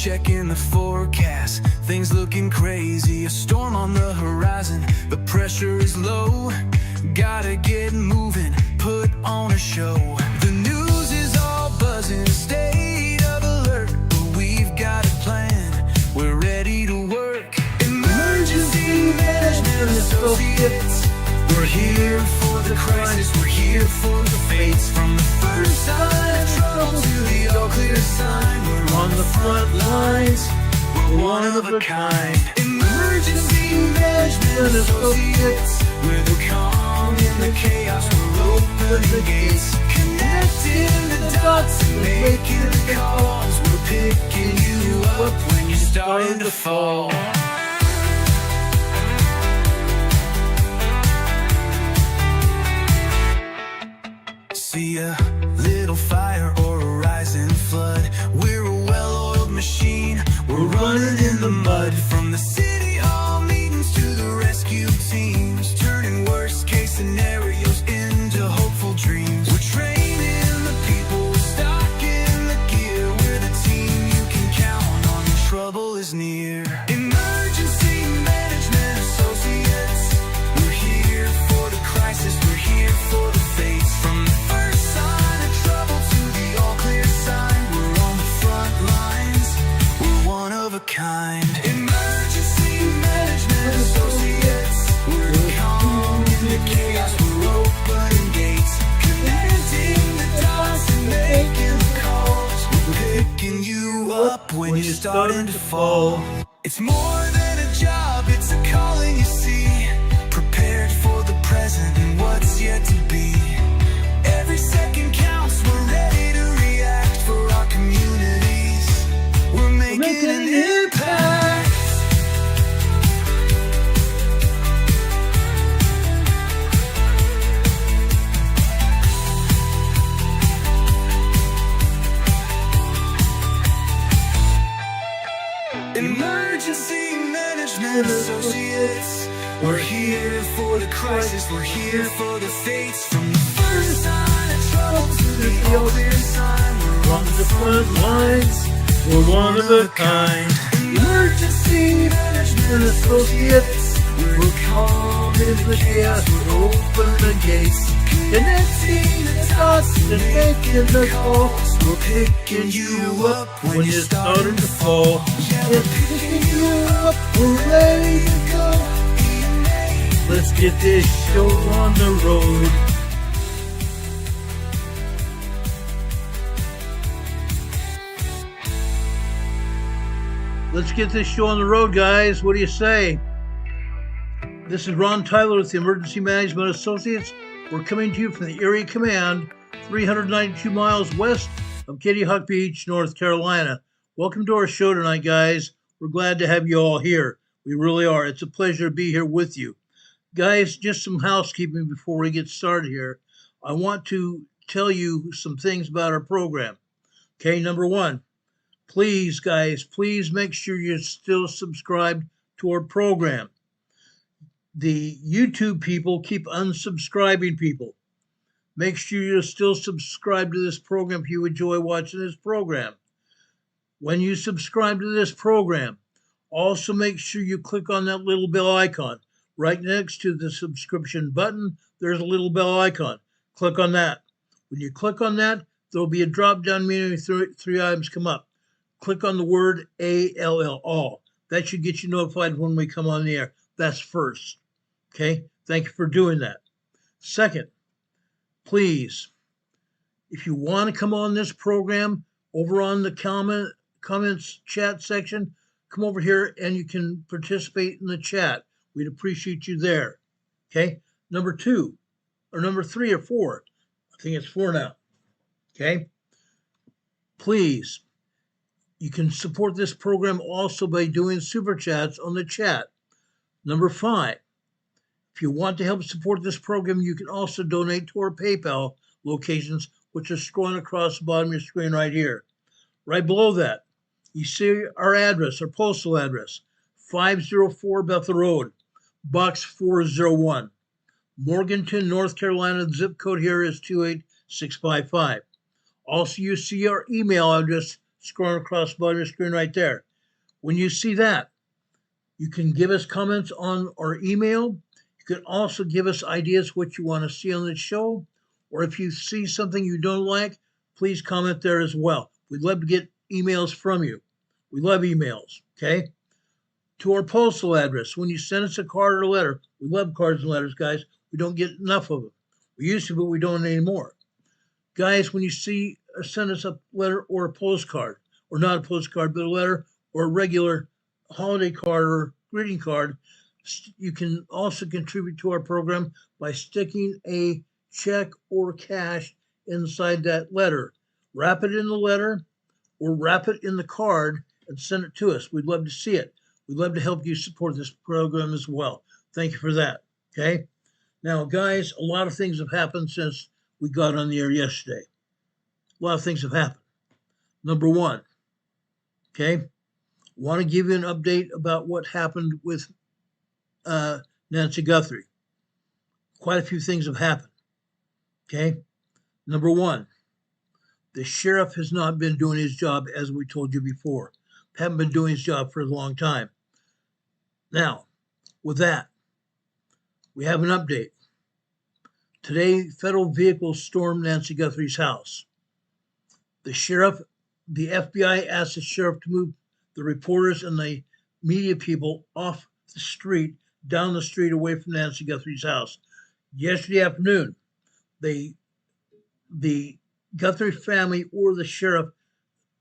checking the forecast, things looking crazy. A storm on the horizon, the pressure is low. Gotta get moving, put on a show. The news is all buzzing, state of alert, but we've got a plan, we're ready to work. Emergency Management Associates, we're here for the crisis, we're here for the fates. From the first sign of trouble to the all clear sign, we're on the front lines, we're one of a kind. Emergency Management Associates, we're the calm in the chaos, we're opening gates, connecting the dots and making the calls. We're picking you up when you're starting to fall. See a little fire or a rising flood, we're a well-oiled machine, we're running in the mud. From the city hall meetings to the rescue teams, turning worst case scenarios into hopeful dreams. We're training the people, we're stocking the gear, we're the team you can count on when trouble is near. Emergency Management Associates, we're here for the crisis, we're here for the fates. From the first sign of trouble to the all clear sign, we're on the front lines, we're one of a kind. Emergency Management Associates, we're calm in the chaos, we're opening gates, connecting the dots and making the calls. We're picking you up when you're starting to fall. It's more than a job, it's a calling, you see. Prepared for the present and what's yet to be. Every second counts, we're ready to react for our communities. We're making an impact. Emergency Management Associates, we're here for the crisis, we're here for the fates. From the first sign of trouble to the all clear sign, we're on the front lines, we're one of a kind. Emergency Management Associates, we're calm in the chaos, we're open the gates, connecting the dots and making the calls. We're picking you up when you're starting to fall. We're picking you up, we're ready to go. Let's get this show on the road. Let's get this show on the road, guys. What do you say? This is Ron Tyler with the Emergency Management Associates. We're coming to you from the Area Command, 392 miles west of Kitty Hawk Beach, North Carolina. Welcome to our show tonight, guys. We're glad to have you all here. We really are. It's a pleasure to be here with you. Guys, just some housekeeping before we get started here. I want to tell you some things about our program. Okay, number one, please, guys, please make sure you're still subscribed to our program. The YouTube people keep unsubscribing people. Make sure you're still subscribed to this program if you enjoy watching this program. When you subscribe to this program, also make sure you click on that little bell icon. Right next to the subscription button, there's a little bell icon. Click on that. When you click on that, there'll be a drop-down menu, three items come up. Click on the word ALL, all. That should get you notified when we come on the air. That's first. Okay? Thank you for doing that. Second, please, if you want to come on this program, over on the comments chat section, come over here and you can participate in the chat. We'd appreciate you there. Okay? Number two, or number three or four. I think it's four now. Okay? Please, you can support this program also by doing super chats on the chat. Number five, if you want to help support this program, you can also donate to our PayPal locations, which are scrolling across the bottom of your screen right here. Right below that, you see our address, our postal address, 504 Bethel Road, Box 401, Morganton, North Carolina. The zip code here is 28655. Also, you see our email address scrolling across the bottom of your screen right there. When you see that, you can give us comments on our email. You can also give us ideas what you want to see on the show, or if you see something you don't like, please comment there as well. We'd love to get emails from you. We love emails, okay? To our postal address, when you send us a card or a letter, we love cards and letters, guys. We don't get enough of them. We used to, but we don't anymore. Guys, when you send us a letter or a postcard, or not a postcard, but a letter or a regular holiday card or greeting card, you can also contribute to our program by sticking a check or cash inside that letter. Wrap it in the letter or wrap it in the card and send it to us. We'd love to see it. We'd love to help you support this program as well. Thank you for that. Okay. Now, guys, a lot of things have happened since we got on the air yesterday. A lot of things have happened. Number one, okay, want to give you an update about what happened with Nancy Guthrie. Quite a few things have happened. Okay. Number one, the sheriff has not been doing his job as we told you before. Haven't been doing his job for a long time. Now, with that, we have an update. Today, federal vehicles stormed Nancy Guthrie's house. The FBI asked the sheriff to move the reporters and the media people off the street, down the street away from Nancy Guthrie's house. Yesterday afternoon, the Guthrie family or the sheriff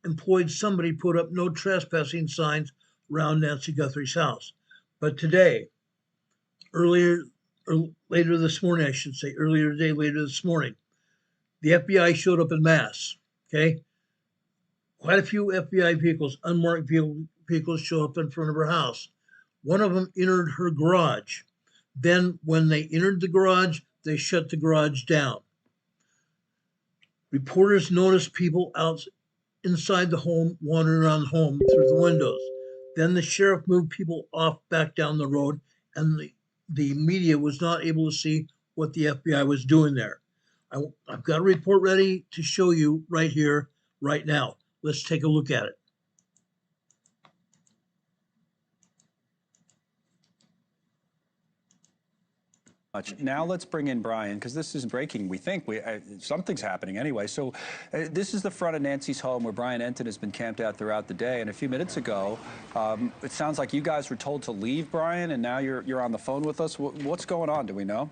employed somebody to put up no trespassing signs around Nancy Guthrie's house. But today, later this morning, later this morning, the FBI showed up en masse, okay? Quite a few FBI vehicles, unmarked vehicles show up in front of her house. One of them entered her garage. Then when they entered the garage, they shut the garage down. Reporters noticed people inside the home, wandering around the home through the windows. Then the sheriff moved people off back down the road, and the media was not able to see what the FBI was doing there. I've got a report ready to show you right here, right now. Let's take a look at it. Now let's bring in Brian, because this is breaking. We think something's happening anyway. So this is the front of Nancy's home where Brian Enton has been camped out throughout the day. And a few minutes ago, it sounds like you guys were told to leave, Brian, and now you're on the phone with us. What's going on? Do we know?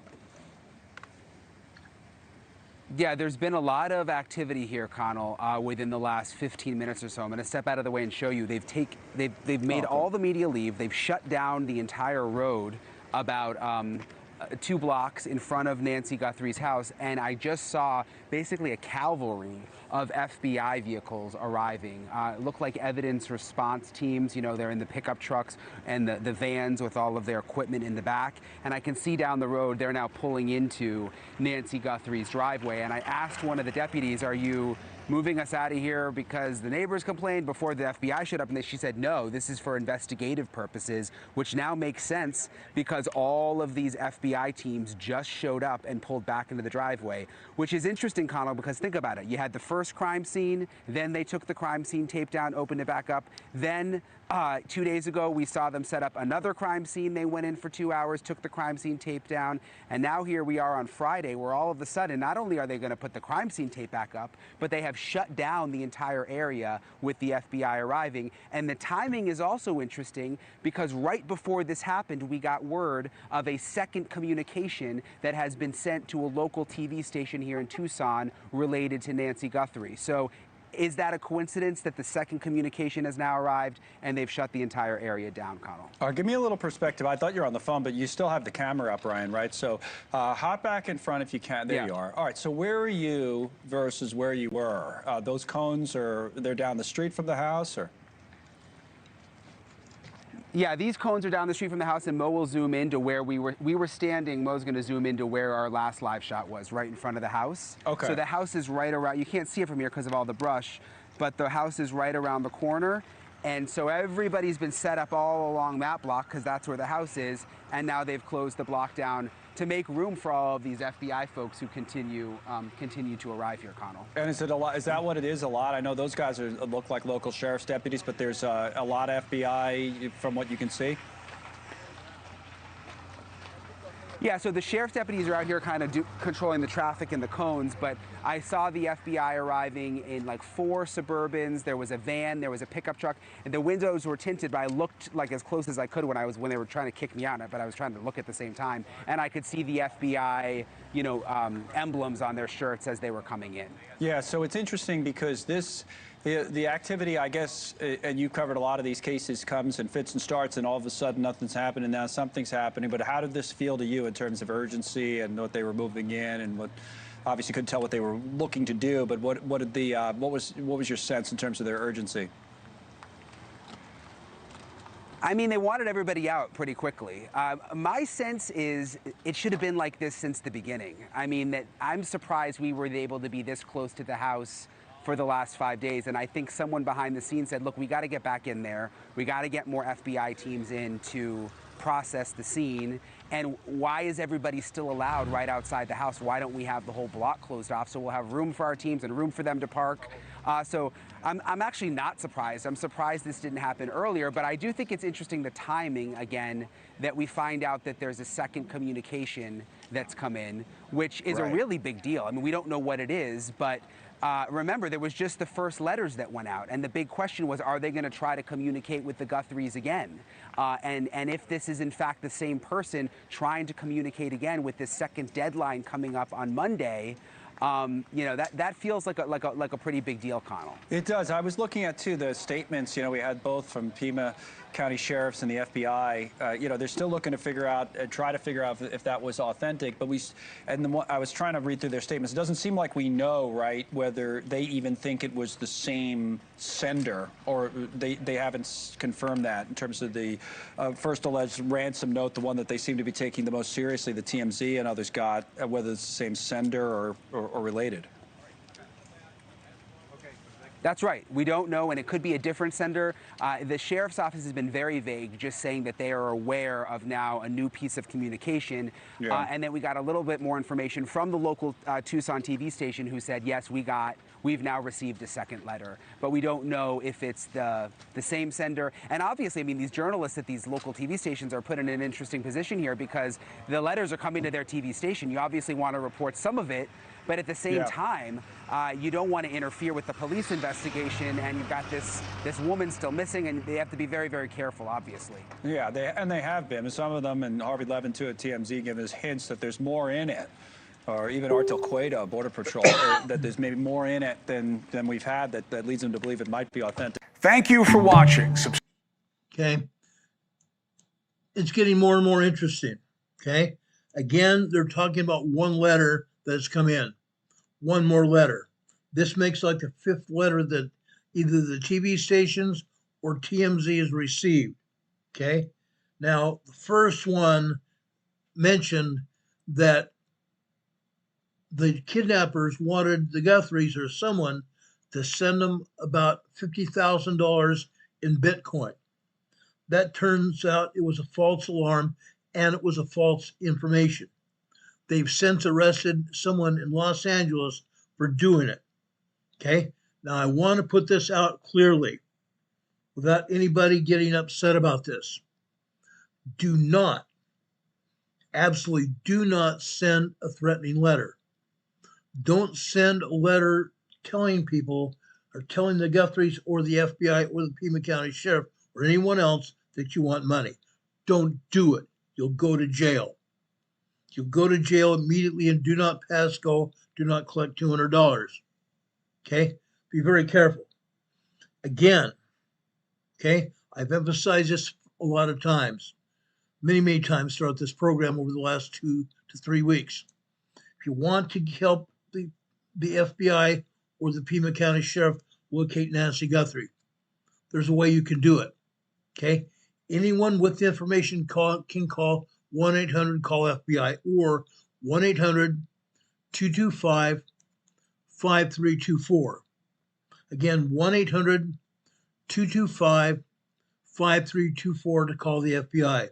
Yeah, there's been a lot of activity here, Connell, within the last 15 minutes or so. I'm going to step out of the way and show you. They've made all the media leave. They've shut down the entire road about 2 blocks in front of Nancy Guthrie's house, and I just saw basically a cavalry of FBI vehicles arriving. It looked like evidence response teams. You know, they're in the pickup trucks and the vans with all of their equipment in the back. And I can see down the road, they're now pulling into Nancy Guthrie's driveway. And I asked one of the deputies, are you moving us out of here because the neighbors complained before the FBI showed up? And she said, no, this is for investigative purposes, which now makes sense because all of these FBI teams just showed up and pulled back into the driveway, which is interesting, Connell, because think about it. You had the first crime scene, then they took the crime scene tape down, opened it back up. Then 2 days ago, we saw them set up another crime scene. They went in for 2 hours, took the crime scene tape down. And now here we are on Friday, where all of a sudden, not only are they going to put the crime scene tape back up, but they have shut down the entire area with the FBI arriving. And the timing is also interesting because right before this happened, we got word of a second communication that has been sent to a local TV station here in Tucson related to Nancy Guthrie. So is that a coincidence that the second communication has now arrived and they've shut the entire area down, Connell? Give me a little perspective. I thought you were on the phone, but you still have the camera up, Ryan, right? So hop back in front if you can. There you are. All right, so where are you versus where you were? Those cones, they're down the street from the house, or? Yeah, these cones are down the street from the house, and Mo will zoom into where we were standing. Mo's going to zoom into where our last live shot was, right in front of the house. Okay. So the house is right around, you can't see it from here because of all the brush, but the house is right around the corner. And so everybody's been set up all along that block because that's where the house is. And now they've closed the block down to make room for all of these FBI folks who continue to arrive here, Connell. And is it a lot? Is that what it is? A lot? I know those guys look like local sheriff's deputies, but there's a lot of FBI from what you can see. Yeah, so the sheriff's deputies are out here kind of controlling the traffic and the cones, but I saw the FBI arriving in like 4 Suburbans. There was a van, there was a pickup truck, and the windows were tinted, but I looked like as close as I could when they were trying to kick me out, but I was trying to look at the same time, and I could see the FBI, emblems on their shirts as they were coming in. Yeah, so it's interesting because the activity, I guess, and you covered a lot of these cases, comes and fits and starts, and all of a sudden nothing's happening, and now something's happening. But how did this feel to you in terms of urgency and what they were moving in, and what obviously couldn't tell what they were looking to do, but what was your sense in terms of their urgency? I mean, they wanted everybody out pretty quickly. My sense is it should have been like this since the beginning. I mean, that I'm surprised we were able to be this close to the house for the last 5 days. And I think someone behind the scenes said, look, we got to get back in there. We got to get more FBI teams in to process the scene. And why is everybody still allowed right outside the house? Why don't we have the whole block closed off so we'll have room for our teams and room for them to park? So I'm actually not surprised. I'm surprised this didn't happen earlier, but I do think it's interesting the timing, again, that we find out that there's a second communication that's come in, which is a really big deal. I mean, we don't know what it is, but remember, there was just the first letters that went out, and the big question was, are they going to try to communicate with the Guthries again? And if this is in fact the same person trying to communicate again with this second deadline coming up on Monday, that feels like a pretty big deal, Connell. It does. I was looking at too the statements. We had both from Pima County sheriffs and the FBI. They're still looking to try to figure out if that was authentic. But I was trying to read through their statements. It doesn't seem like we know, right, whether they even think it was the same sender, or they haven't confirmed that in terms of the first alleged ransom note, the one that they seem to be taking the most seriously, the TMZ and others got, whether it's the same sender or related. That's right. We don't know, and it could be a different sender. The sheriff's office has been very vague, just saying that they are aware of now a new piece of communication. And then we got a little bit more information from the local Tucson TV station who said, yes, we've now received a second letter. But we don't know if it's the same sender. And obviously, I mean, these journalists at these local TV stations are put in an interesting position here because the letters are coming to their TV station. You obviously want to report some of it, but at the same time, you don't want to interfere with the police investigation, and you've got this woman still missing, and they have to be very, very careful, obviously. Yeah, they have been. Some of them, and Harvey Levin, too, at TMZ, giving us hints that there's more in it, or even Artel Cueto, Border Patrol, that there's maybe more in it than we've had that leads them to believe it might be authentic. Thank you for watching. Okay. It's getting more and more interesting. Okay. Again, they're talking about one letter that's come in. One more letter. This makes like the 5th letter that either the TV stations or TMZ has received. Okay. Now, the first one mentioned that the kidnappers wanted the Guthries or someone to send them about $50,000 in Bitcoin. That turns out it was a false alarm and it was a false information. They've since arrested someone in Los Angeles for doing it. Okay. Now I want to put this out clearly without anybody getting upset about this. Do not, absolutely do not send a threatening letter. Don't send a letter telling people or telling the Guthries or the FBI or the Pima County Sheriff or anyone else that you want money. Don't do it. You'll go to jail. You'll go to jail immediately, and do not pass go. Do not collect $200. Okay? Be very careful. Again, okay, I've emphasized this a lot of times, many, many times throughout this program over the last 2 to 3 weeks. If you want to help the FBI or the Pima County Sheriff locate Nancy Guthrie, there's a way you can do it. Okay? Anyone with the information can call 1-800-CALL-FBI or 1-800-225-5324. Again, 1-800-225-5324. 225-5324 to call the FBI.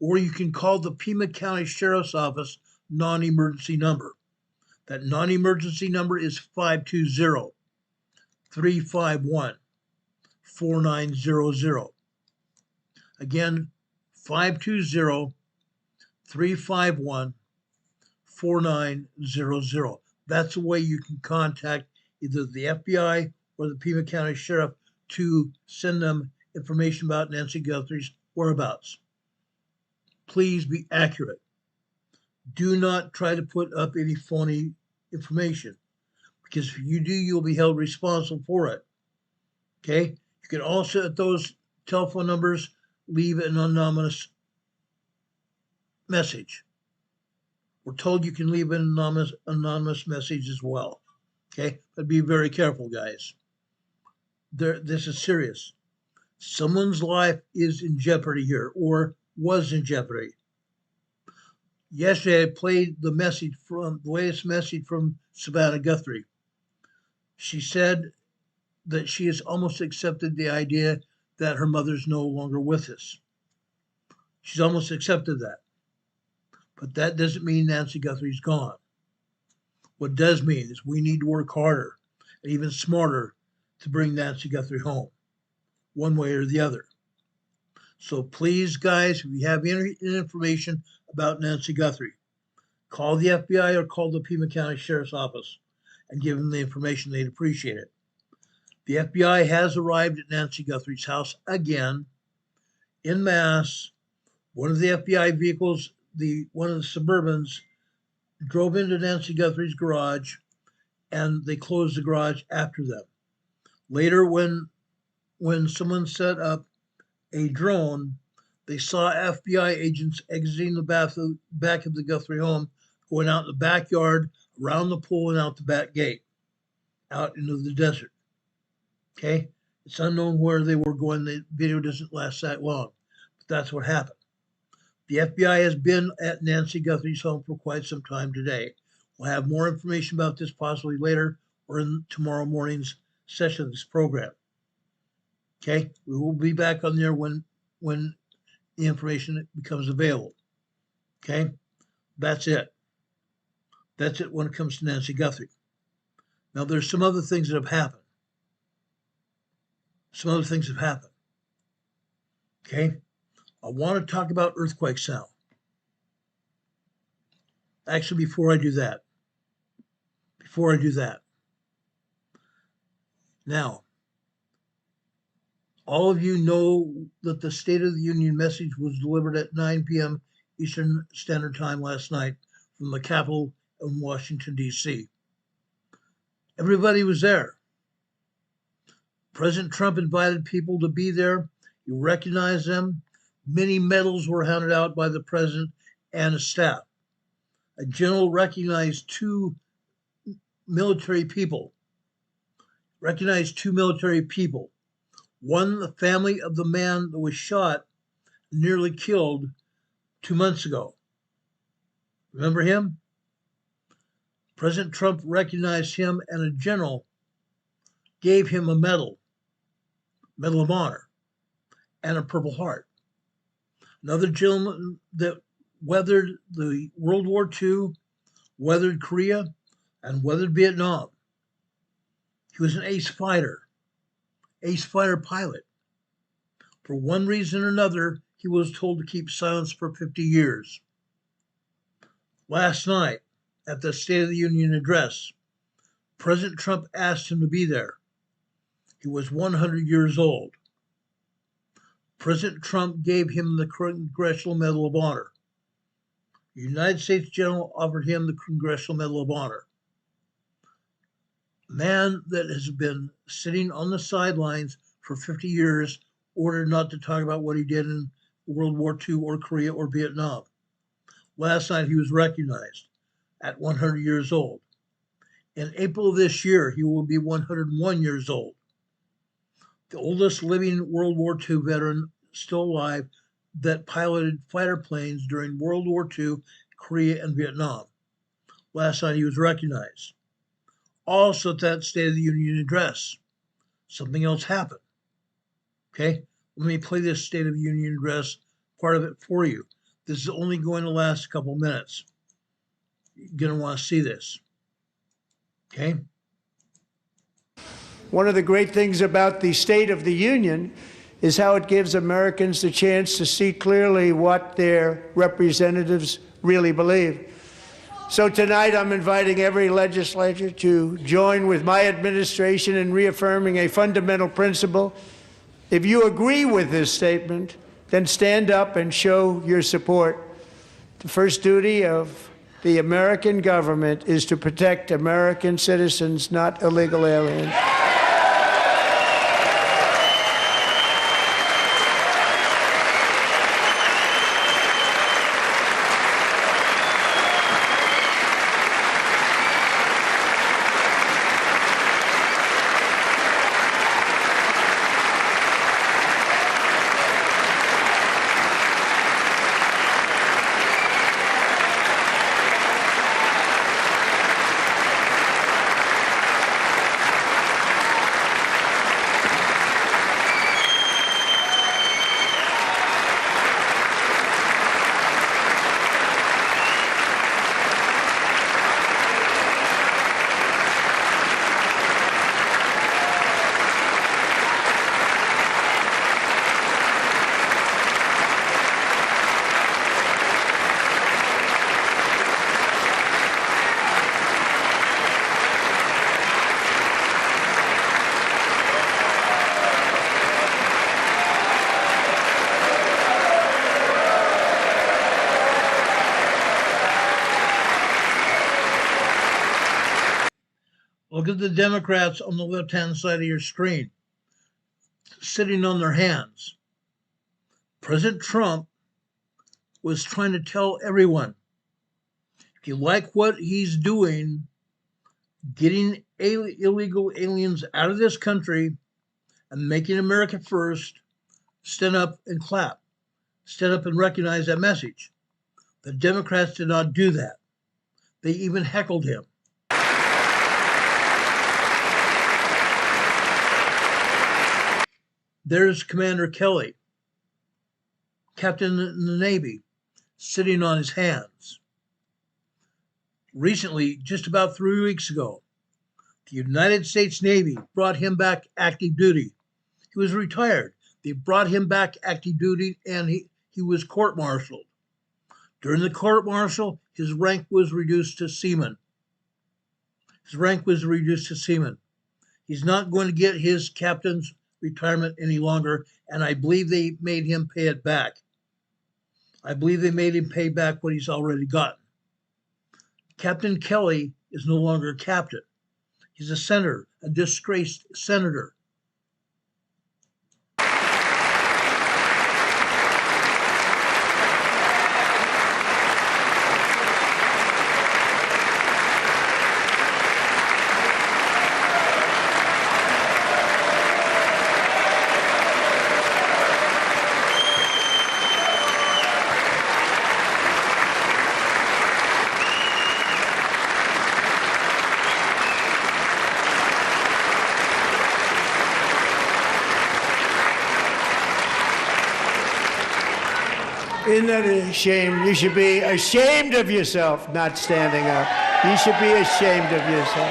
Or you can call the Pima County Sheriff's Office non-emergency number. That non-emergency number is 520-351-4900. Again, 520-351-4900. That's the way you can contact either the FBI or the Pima County Sheriff to send them information about Nancy Guthrie's whereabouts. Please be accurate. Do not try to put up any phony information, because if you do, you'll be held responsible for it. Okay? You can also, at those telephone numbers, leave an anonymous message. We're told you can leave an anonymous message as well. Okay? But be very careful, guys. This is serious. Someone's life is in jeopardy here, or was in jeopardy. Yesterday, I played the latest message from Savannah Guthrie. She said that she has almost accepted the idea that her mother's no longer with us. She's almost accepted that. But that doesn't mean Nancy Guthrie's gone. What does mean is we need to work harder and even smarter to bring Nancy Guthrie home, one way or the other. So please, guys, if you have any information about Nancy Guthrie, call the FBI or call the Pima County Sheriff's Office and give them the information. They'd appreciate it. The FBI has arrived at Nancy Guthrie's house again, en masse. One of the FBI vehicles, one of the Suburbans, drove into Nancy Guthrie's garage, and they closed the garage after them. Later, when someone set up a drone, they saw FBI agents exiting the back of the Guthrie home, going out in the backyard, around the pool, and out the back gate, out into the desert. Okay? It's unknown where they were going. The video doesn't last that long, but that's what happened. The FBI has been at Nancy Guthrie's home for quite some time today. We'll have more information about this possibly later or in tomorrow morning's session of this program. Okay? We will be back on there when the information becomes available. Okay? That's it. That's it when it comes to Nancy Guthrie. Now, there's some other things that have happened. Okay? I want to talk about earthquakes now. Actually, before I do that. Now, all of you know that the State of the Union message was delivered at 9 p.m. Eastern Standard Time last night from the Capitol in Washington, D.C. Everybody was there. President Trump invited people to be there. He recognized them. Many medals were handed out by the president and his staff. A general recognized two military people. One, the family of the man that was shot, nearly killed 2 months ago. Remember him? President Trump recognized him, and a general gave him a Medal of Honor, and a Purple Heart. Another gentleman that weathered the World War II, weathered Korea, and weathered Vietnam. He was an ace fighter pilot. For one reason or another, he was told to keep silence for 50 years. Last night, at the State of the Union address, President Trump asked him to be there. He was 100 years old. President Trump gave him the Congressional Medal of Honor. The United States General offered him the Congressional Medal of Honor. A man that has been sitting on the sidelines for 50 years, ordered not to talk about what he did in World War II or Korea or Vietnam. Last night, he was recognized at 100 years old. In April of this year, he will be 101 years old. The oldest living World War II veteran still alive that piloted fighter planes during World War II, Korea, and Vietnam. Last night, he was recognized. Also at that State of the Union address, something else happened. Okay, let me play this State of the Union address, part of it for you. This is only going to last a couple minutes. You're going to want to see this. Okay. One of the great things about the State of the Union is how it gives Americans the chance to see clearly what their representatives really believe. So tonight I'm inviting every legislator to join with my administration in reaffirming a fundamental principle. If you agree with this statement, then stand up and show your support. The first duty of the American government is to protect American citizens, not illegal aliens. Look at the Democrats on the left-hand side of your screen, sitting on their hands. President Trump was trying to tell everyone, if you like what he's doing, getting illegal aliens out of this country and making America first, stand up and clap. Stand up and recognize that message. The Democrats did not do that. They even heckled him. There's Commander Kelly, captain in the Navy, sitting on his hands. Recently, just about 3 weeks ago, the United States Navy brought him back active duty. He was retired. They brought him back active duty, and he was court-martialed. During the court-martial, his rank was reduced to seaman. He's not going to get his captain's retirement any longer, and I believe they made him pay it back. I believe they made him pay back what he's already gotten. Captain Kelly is no longer a captain. He's a senator, a disgraced senator. Isn't that a shame? You should be ashamed of yourself not standing up. You should be ashamed of yourself.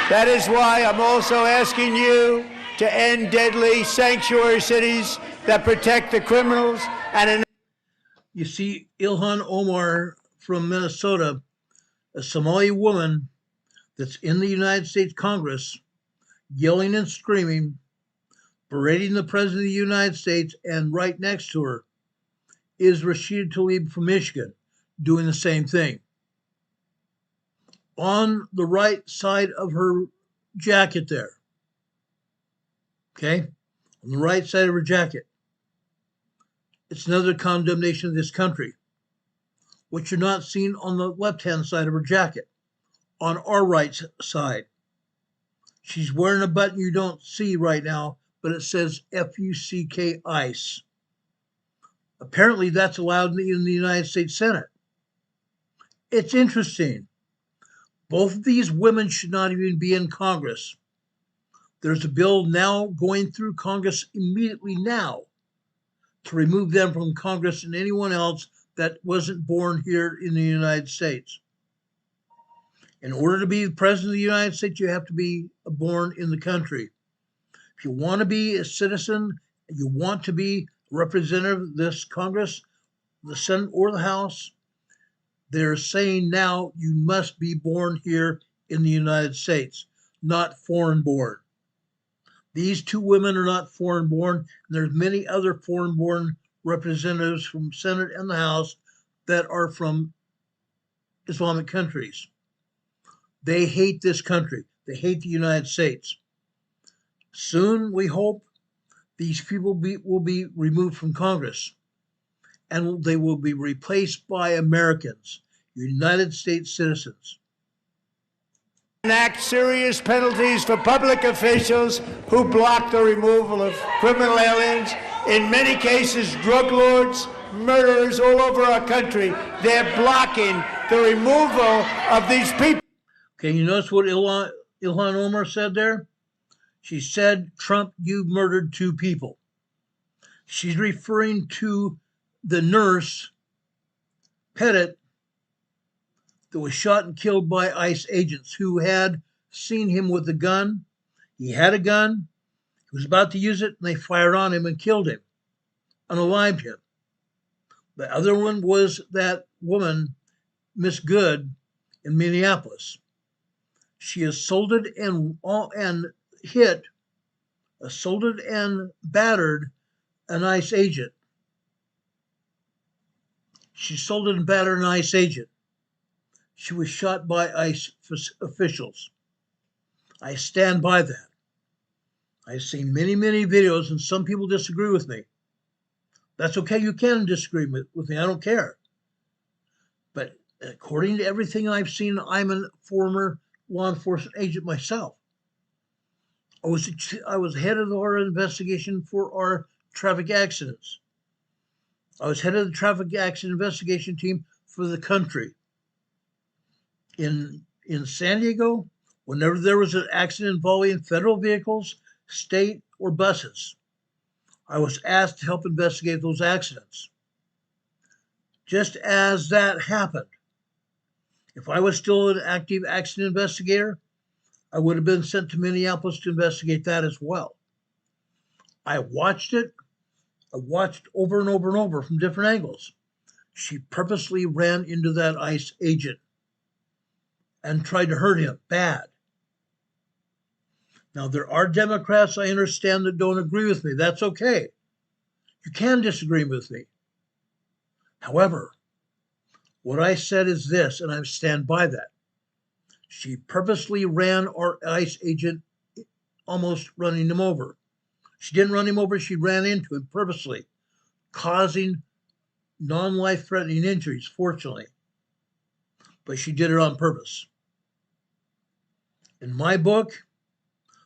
That is why I'm also asking you to end deadly sanctuary cities that protect the criminals and... You see, Ilhan Omar from Minnesota, a Somali woman that's in the United States Congress, yelling and screaming, berating the President of the United States, and right next to her is Rashida Tlaib from Michigan, doing the same thing. On the right side of her jacket there, okay, on the right side of her jacket, it's another condemnation of this country. What you're not seeing on the left-hand side of her jacket, on our right side, she's wearing a button you don't see right now, but it says FUCK ICE. Apparently, that's allowed in the United States Senate. It's interesting. Both of these women should not even be in Congress. There's a bill now going through Congress immediately now to remove them from Congress and anyone else that wasn't born here in the United States. In order to be the president of the United States, you have to be born in the country. If you want to be a citizen, you want to be a representative of this Congress, the Senate, or the House, they're saying now you must be born here in the United States, not foreign born. These two women are not foreign born, and there's many other foreign born representatives from Senate and the House that are from Islamic countries. They hate this country. They hate the United States. Soon, we hope, these people will be removed from Congress, and they will be replaced by Americans, United States citizens. Enact serious penalties for public officials who block the removal of criminal aliens. In many cases, drug lords, murderers all over our country, they're blocking the removal of these people. Okay, you notice what Ilhan Omar said there? She said, Trump, you murdered two people. She's referring to the nurse, Pettit, that was shot and killed by ICE agents who had seen him with a gun. He had a gun. He was about to use it, and they fired on him and killed him, unalived him. The other one was that woman, Miss Good, in Minneapolis. She assaulted and battered an ICE agent. She assaulted and battered an ICE agent. She was shot by ICE officials. I stand by that. I've seen many, many videos, and some people disagree with me. That's okay. You can disagree with me. I don't care. But according to everything I've seen, I'm a former law enforcement agent myself. I was head of our investigation for our traffic accidents. I was head of the traffic accident investigation team for the country. In San Diego, whenever there was an accident involving federal vehicles, state, or buses, I was asked to help investigate those accidents. Just as that happened, if I was still an active accident investigator, I would have been sent to Minneapolis to investigate that as well. I watched it. I watched over and over and over from different angles. She purposely ran into that ICE agent and tried to hurt him bad. Now, there are Democrats, I understand, that don't agree with me. That's okay. You can disagree with me. However, what I said is this, and I stand by that. She purposely ran our ICE agent, almost running him over. She didn't run him over, she ran into him purposely, causing non-life-threatening injuries, fortunately. But she did it on purpose. In my book,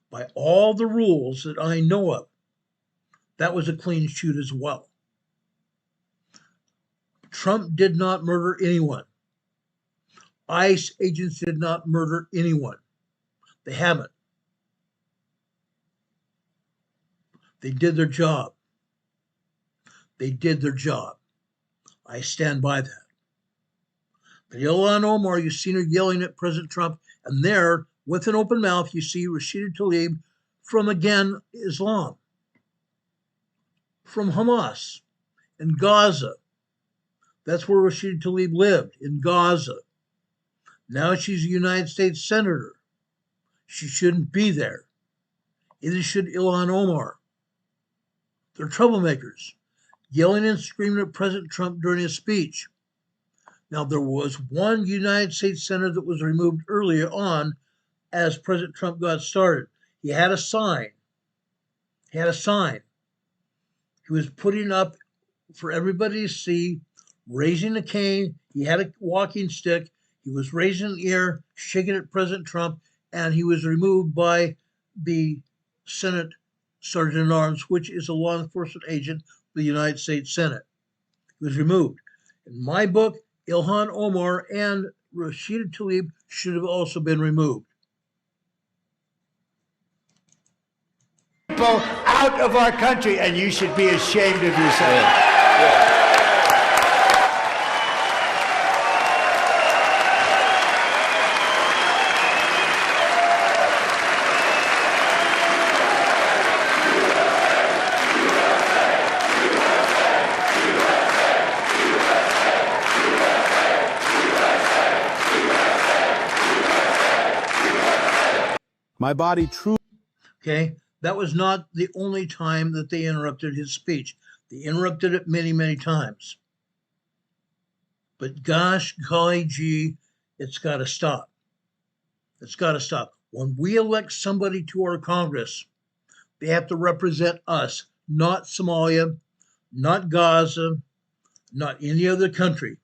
by all the rules that I know of, that was a clean shoot as well. Trump did not murder anyone. ICE agents did not murder anyone. They haven't. They did their job. They did their job. I stand by that. But Ilhan Omar, you've seen her yelling at President Trump, and there, with an open mouth, you see Rashida Tlaib from, again, Islam, from Hamas, in Gaza. That's where Rashida Tlaib lived, in Gaza. Now she's a United States Senator. She shouldn't be there. Neither should Ilhan Omar. They're troublemakers, yelling and screaming at President Trump during his speech. Now, there was one United States Senator that was removed earlier on as President Trump got started. He had a sign. He was putting up for everybody to see, raising a cane. He had a walking stick. He was raising the air, shaking at President Trump, and he was removed by the Senate Sergeant at Arms, which is a law enforcement agent of the United States Senate. He was removed. In my book, Ilhan Omar and Rashida Tlaib should have also been removed. people out of our country, and you should be ashamed of yourself. My body truly. Okay, that was not the only time that they interrupted his speech. They interrupted it many, many times. But gosh, golly gee, it's got to stop. It's got to stop. When we elect somebody to our Congress, they have to represent us, not Somalia, not Gaza, not any other country.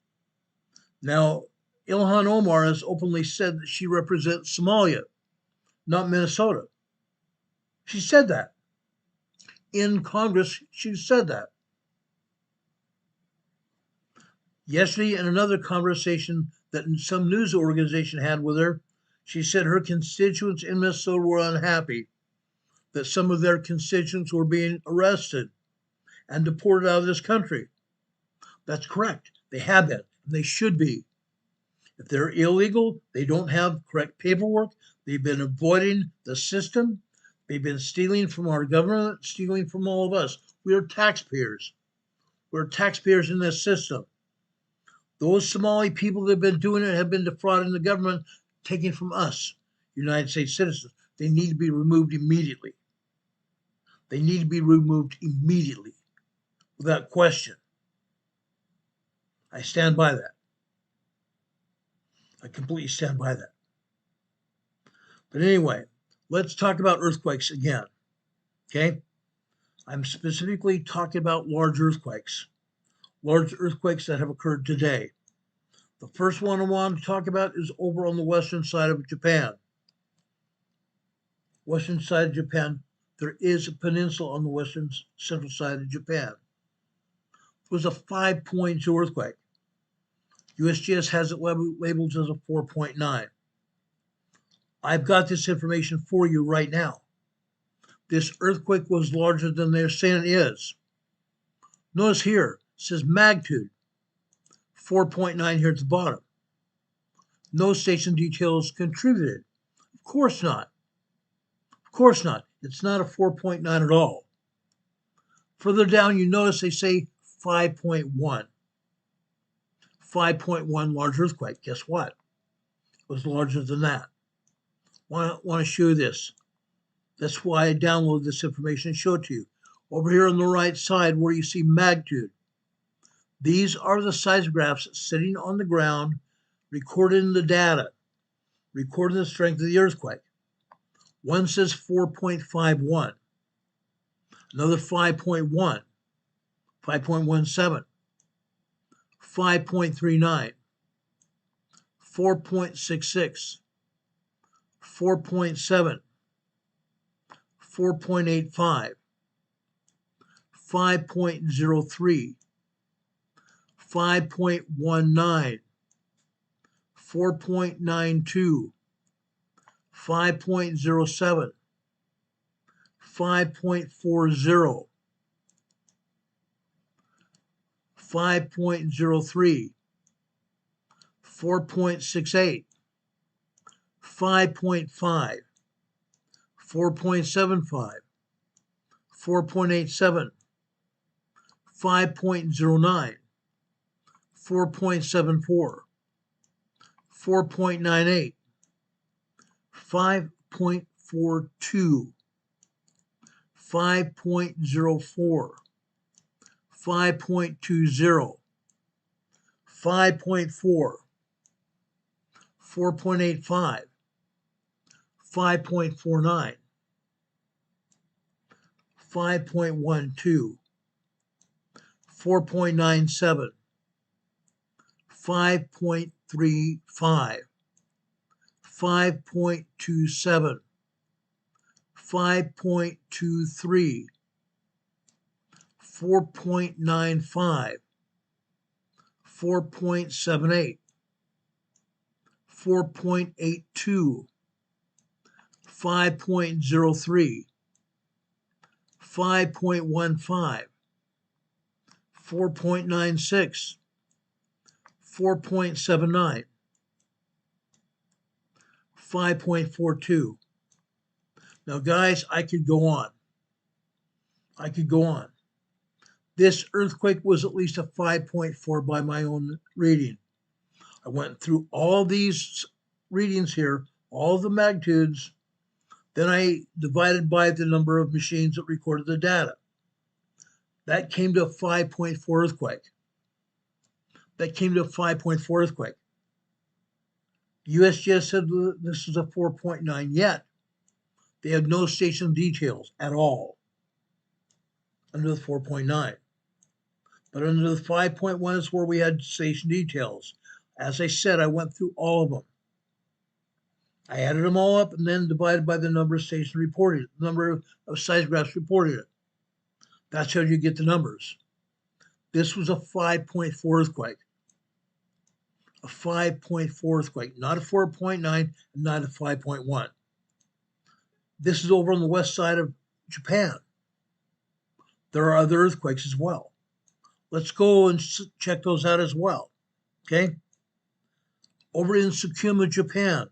Now, Ilhan Omar has openly said that she represents Somalia, not Minnesota. She said that. In Congress, she said that. Yesterday, in another conversation that some news organization had with her, she said her constituents in Minnesota were unhappy that some of their constituents were being arrested and deported out of this country. That's correct. They have been, and they should be. If they're illegal, they don't have correct paperwork, they've been avoiding the system, they've been stealing from our government, stealing from all of us. We are taxpayers. We're taxpayers in this system. Those Somali people that have been doing it have been defrauding the government, taking from us, United States citizens. They need to be removed immediately. They need to be removed immediately, without question. I stand by that. I completely stand by that. But anyway, let's talk about earthquakes again. Okay? I'm specifically talking about large earthquakes that have occurred today. The first one I want to talk about is over on the western side of Japan. Western side of Japan, there is a peninsula on the western central side of Japan. It was a 5.2 earthquake. USGS has it labeled as a 4.9. I've got this information for you right now. This earthquake was larger than they're saying it is. Notice here, it says magnitude, 4.9 here at the bottom. No station details contributed. Of course not. Of course not. It's not a 4.9 at all. Further down, you notice they say 5.1. 5.1 large earthquake. Guess what? It was larger than that. Want to show you this. That's why I downloaded this information and show it to you. Over here on the right side where you see magnitude. These are the seismographs sitting on the ground, recording the data, recording the strength of the earthquake. One says 4.51, another 5.1, 5.17, 5.39, 4.66, 4.7, 4.85, 5.03, 5.19, 4.92, 5.07, 5.40, 5.03, 4.68, 5.5, 4.75, 4.87, 5.09, 4.74, 4.98, 5.42, 5.04, 5.20, 5.4, 4.85, 5.49, 5.12, 4.97, 5.35, 5.27, 5.23, 4.95, 4.78, 4.82, 5.03, 5.15, 4.96, 4.79, 5.42. Now, guys, I could go on. I could go on. This earthquake was at least a 5.4 by my own reading. I went through all these readings here, all the magnitudes. Then I divided by the number of machines that recorded the data. That came to a 5.4 earthquake. That came to a 5.4 earthquake. USGS said this is a 4.9 yet. They have no station details at all under the 4.9. But under the 5.1 is where we had station details. As I said, I went through all of them. I added them all up and then divided by the number of stations reported it, the number of seismographs reported it. That's how you get the numbers. This was a 5.4 earthquake. A 5.4 earthquake, not a 4.9 and not a 5.1. This is over on the west side of Japan. There are other earthquakes as well. Let's go and check those out as well. Okay? Over in Tsukuma, Japan,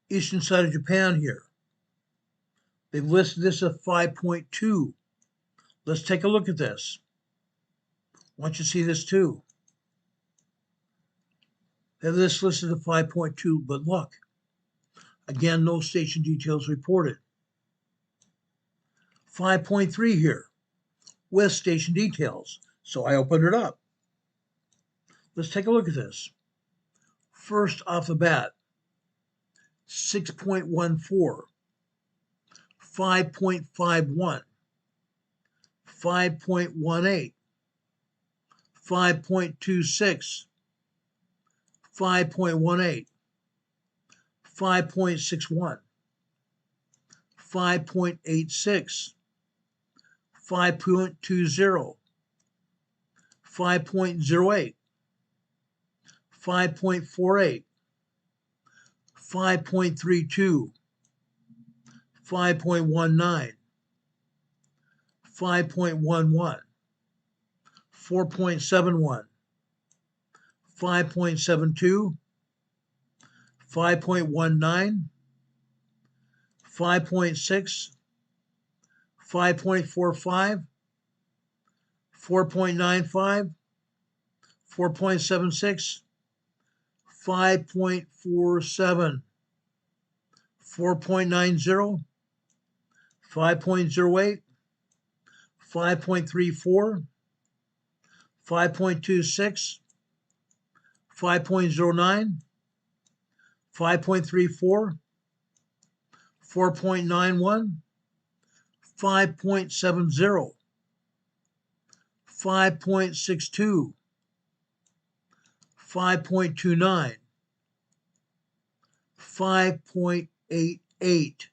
eastern side of Japan here, they've listed this at 5.2. Let's take a look at this. I want you to see this too. They have this listed at 5.2, but look, again, no station details reported. 5.3 here with station details. So I opened it up. Let's take a look at this. First off the bat, 6.14, 5.51, 5.18, 5.26, 5.18, 5.61, 5.86, 5.20, 5.08, 5.48, 5.32, 5.19, 5.11, 4.71, 5.72, 5.19, 5.6, 5.45, 4.95, 4.76, 5.47, 4.90, 5.08, 5.34, 5.26, 5.09, 5.34, 4.91, 5.70, 5.62, 5.29, 5.88,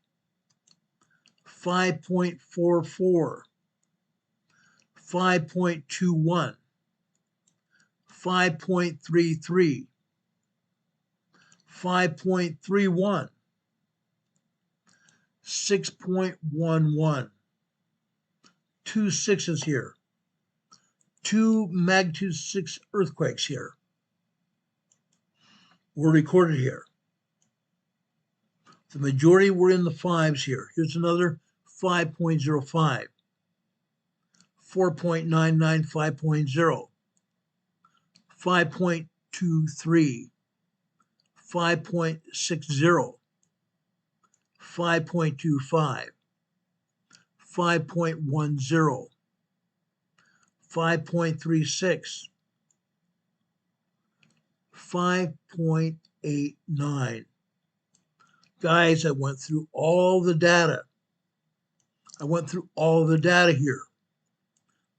5.44, 5.21, 5.33, 5.31, 6.11. Two sixes here. Two magnitude 6 earthquakes here were recorded here. The majority were in the 5s here. Here's another 5.05, 4.99, 5.0, 5.23, 5.60, 5.25, 5.10, 5.36, 5.89. Guys, I went through all the data. I went through all the data here.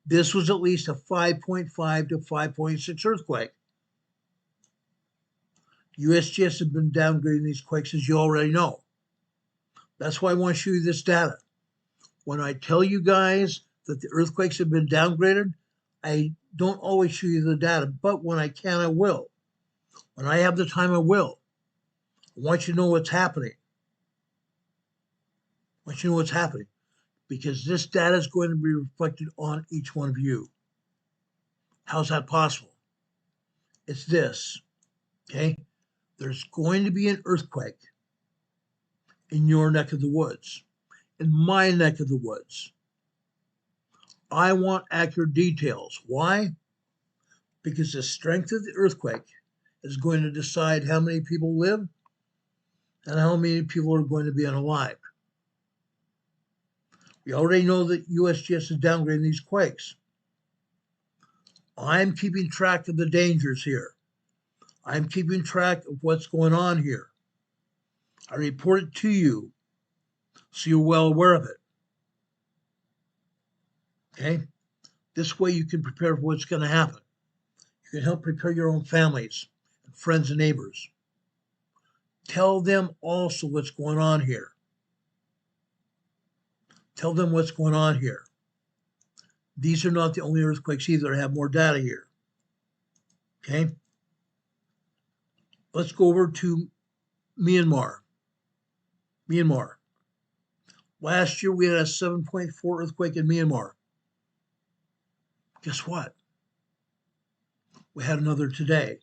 This was at least a 5.5 to 5.6 earthquake. USGS has been downgrading these quakes, as you already know. That's why I want to show you this data. When I tell you guys that the earthquakes have been downgraded, I don't always show you the data, but when I can, I will. When I have the time, I will. I want you to know what's happening. I want you to know what's happening. because this data is going to be reflected on each one of you. How's that possible? It's this, okay? There's going to be an earthquake in your neck of the woods, in my neck of the woods. I want accurate details. Why? Because the strength of the earthquake is going to decide how many people live and how many people are going to be unalive. We already know that USGS is downgrading these quakes. I'm keeping track of the dangers here. I'm keeping track of what's going on here. I report it to you so you're well aware of it. Okay? This way you can prepare for what's going to happen. You can help prepare your own families and friends and neighbors. Tell them also what's going on here. Tell them what's going on here. These are not the only earthquakes either. I have more data here. Okay? Let's go over to Myanmar. Myanmar. Last year we had a 7.4 earthquake in Myanmar. Guess what? We had another today.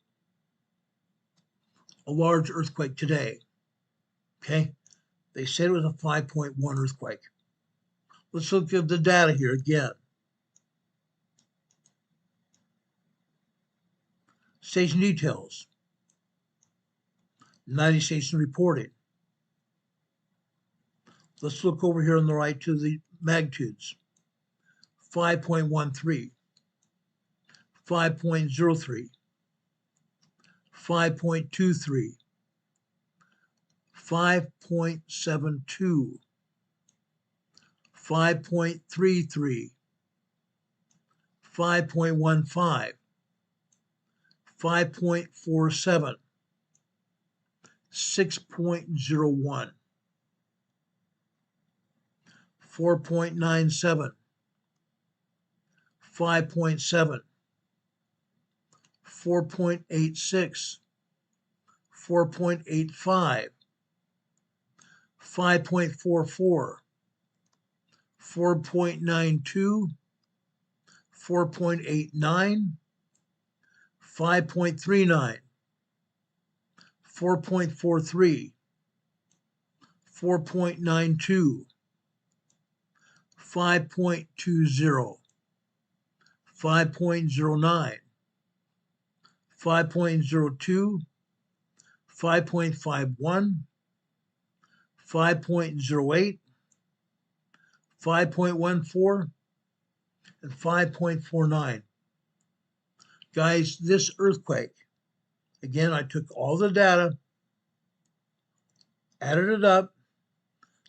A large earthquake today. Okay? They said it was a 5.1 earthquake. Let's look at the data here again. Station details. 90 station reporting. Let's look over here on the right to the magnitudes. 5.13, 5.03, 5.23, 5.72, 5.33, 5.15, 5.47, 6.01, 4.97, 5.7, 4.86, 4.85, 5.44, 4.92, 4.89, 5.39, 4.43, 4.92, 5.20, 5.09, 5.02, 5.51, 5.08, 5.14, and 5.49. Guys, this earthquake, again, I took all the data, added it up,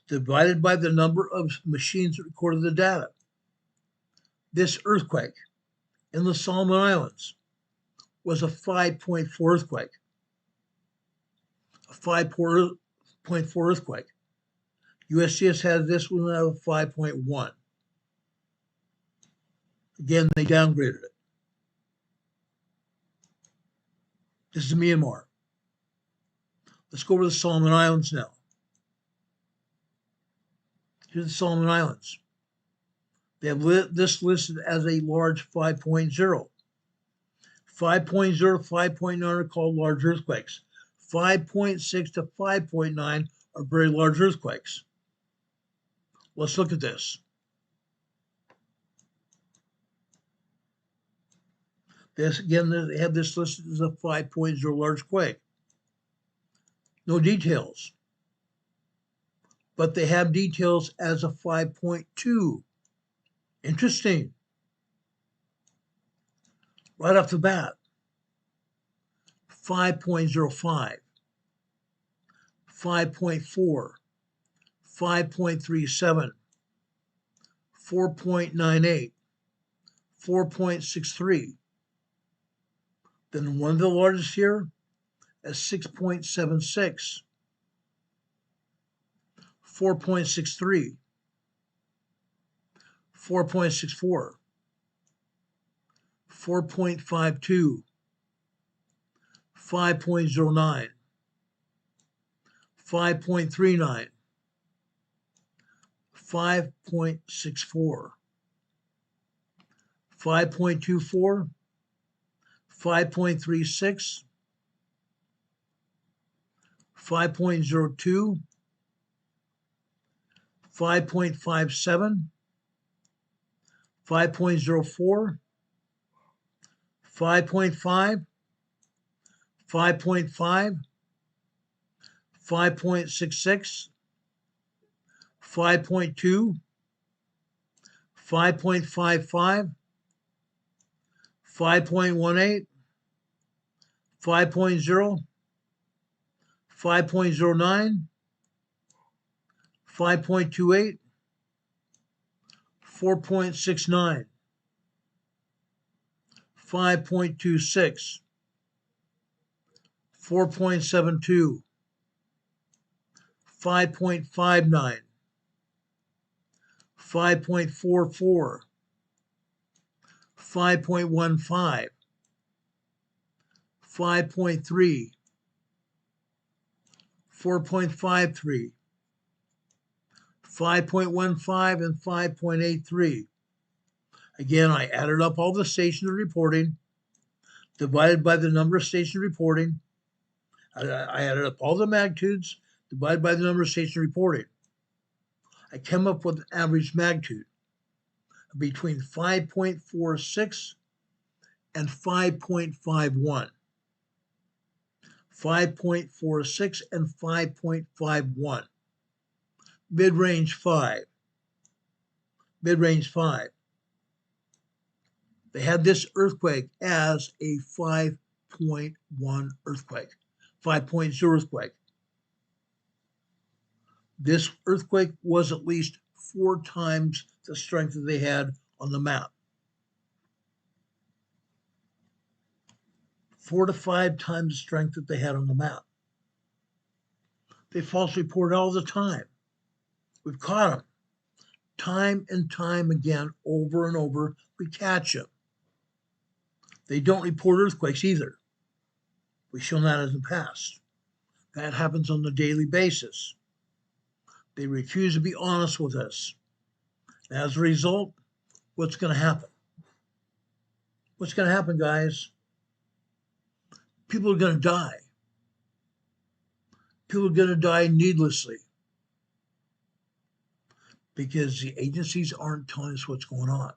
divided by the number of machines that recorded the data. This earthquake in the Solomon Islands was a 5.4 earthquake. A 5.4 earthquake. USGS had this one at a 5.1. Again, they downgraded it. This is Myanmar. Let's go over to the Solomon Islands now. Here's the Solomon Islands. They have this listed as a large 5.0. 5.0, 5.9 are called large earthquakes. 5.6 to 5.9 are very large earthquakes. Let's look at this. This again, they have this listed as a 5.0 large quake. No details. But they have details as a 5.2. Interesting. Right off the bat. 5.05, 5.4, 5.37, 4.98, 4.63. Then one of the largest here is 6.76, 4.63, 4.64, 4.52, 5.09, 5.39, 5.64, 5.24, 5.36, 5.02, 5.57, 5.04, 5.5, 5.5, 5.66, 5.2, 5.55, 5.18, 5.0, 5.09, 5.28, 4.69, 5.26, 4.72, 5.59, 5.44, 5.15, 5.3, 4.53, 5.15, and 5.83. Again, I added up all the stations reporting, divided by the number of stations reporting. I added up all the magnitudes, divided by the number of stations reporting. I came up with an average magnitude of between 5.46 and 5.51. 5.46 and 5.51. Mid-range 5. Mid-range 5. They had this earthquake as a 5.1 earthquake, 5.0 earthquake. This earthquake was at least 4 times the strength that they had on the map. 4 to 5 times the strength that they had on the map. They false report all the time. We've caught them. Time and time again, over and over, we catch them. They don't report earthquakes either. We've shown that in the past. That happens on a daily basis. They refuse to be honest with us. As a result, what's going to happen? What's going to happen, guys? People are going to die. People are going to die needlessly because the agencies aren't telling us what's going on.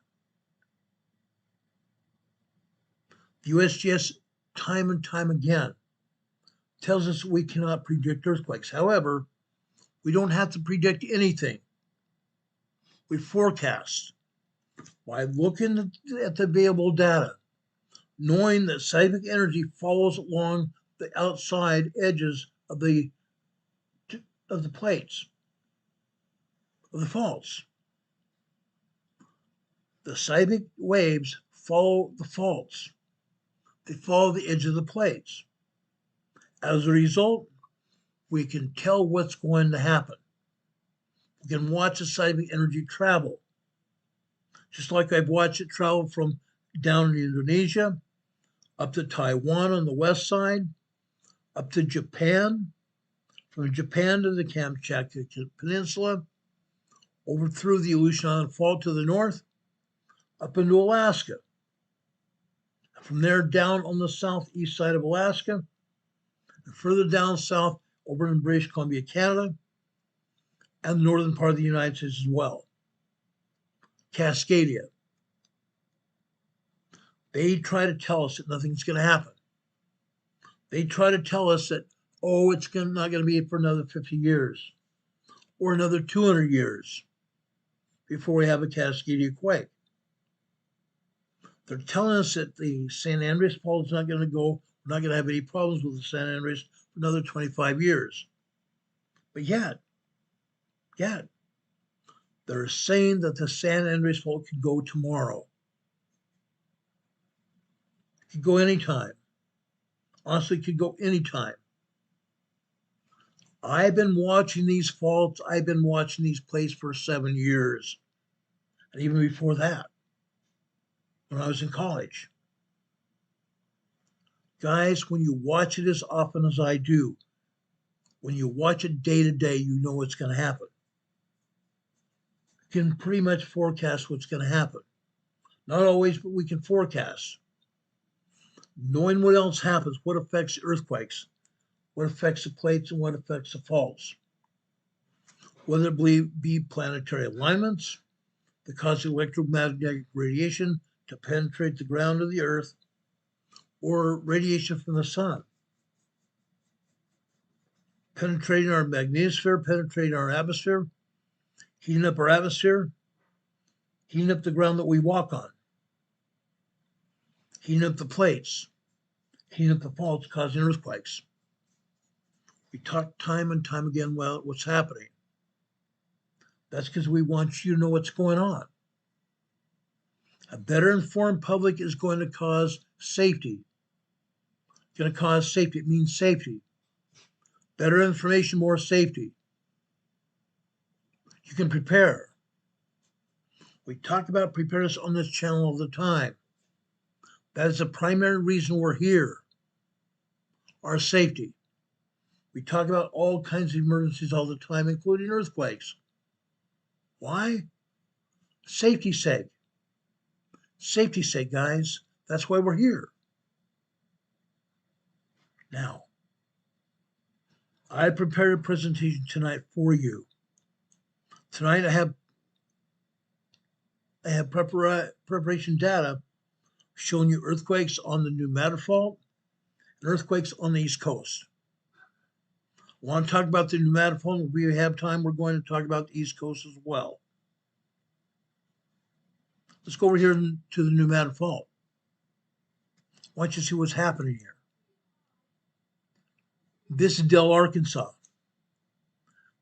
The USGS, time and time again, tells us we cannot predict earthquakes. However, we don't have to predict anything. We forecast by looking at the available data, knowing that seismic energy follows along the outside edges of the plates, of the faults. The seismic waves follow the faults. They follow the edge of the plates. As a result, we can tell what's going to happen. We can watch the seismic energy travel. Just like I've watched it travel from down in Indonesia, up to Taiwan on the west side, up to Japan, from Japan to the Kamchatka Peninsula, over through the Aleutian Island Fault to the north, up into Alaska. From there down on the southeast side of Alaska, and further down south over in British Columbia, Canada, and the northern part of the United States as well. Cascadia. They try to tell us that nothing's going to happen. They try to tell us that, oh, it's not going to be for another 50 years or another 200 years before we have a Cascadia quake. They're telling us that the San Andreas Fault is not going to go. We're not going to have any problems with the San Andreas for another 25 years. But yet, they're saying that the San Andreas Fault could go tomorrow. It could go anytime. Honestly, it could go anytime. I've been watching these faults. I've been watching these plates for 7 years. And even before that, when I was in college. Guys, when you watch it as often as I do, when you watch it day to day, you know what's going to happen. can pretty much forecast what's going to happen. Not always, but we can forecast. Knowing what else happens, what affects earthquakes, what affects the plates, and what affects the faults. Whether it be planetary alignments that cause electromagnetic radiation to penetrate the ground of the earth, or radiation from the sun, penetrating our magnetosphere, penetrating our atmosphere, heating up our atmosphere, heating up the ground that we walk on, heating up the plates, heating up the faults, causing earthquakes. We talk time and time again about what's happening. That's because we want you to know what's going on. A better informed public is going to cause safety. It's going to cause safety. It means safety. Better information, more safety. You can prepare. We talk about preparedness on this channel all the time. That is the primary reason we're here. Our safety. We talk about all kinds of emergencies all the time, including earthquakes. Why? Safety's sake. Safety's sake, guys. That's why we're here. Now, I prepared a presentation tonight for you. Tonight I have preparation data showing you earthquakes on the New Madrid Fault and earthquakes on the East Coast. I want to talk about the New Madrid Fault. If we have time, we're going to talk about the East Coast as well. Let's go over here to the New Madrid Fault. I want you to see what's happening here. This is Dell, Arkansas.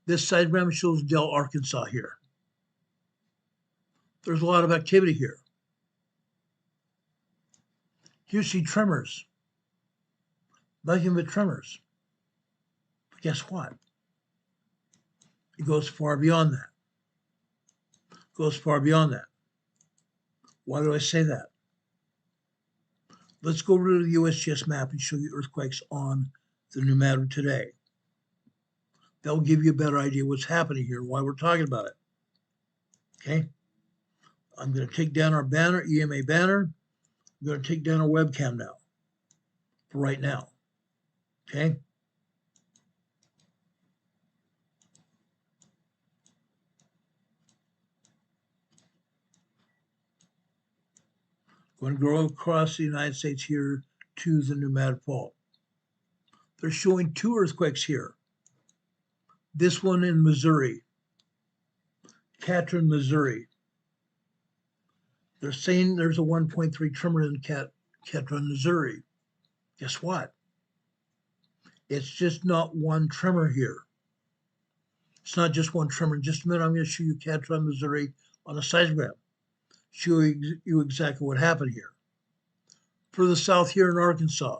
This diagram shows Dell, Arkansas here. There's a lot of activity here. You see tremors. Nothing but tremors. But guess what? It goes far beyond that. It goes far beyond that. Why do I say that? Let's go over to the USGS map and show you earthquakes on the New Madrid today. That'll give you a better idea what's happening here, why we're talking about it. Okay? I'm going to take down our banner, EMA banner. I'm going to take down our webcam now, for right now. Okay? Going to go across the United States here to the New Madrid Fault. They're showing two earthquakes here. This one in Missouri, Catron, Missouri. They're saying there's a 1.3 tremor in Catron, Missouri. Guess what? It's just not one tremor here. It's not just one tremor. In just a minute, I'm going to show you Catron, Missouri on a seismogram. Show you exactly what happened here. Further south here in Arkansas.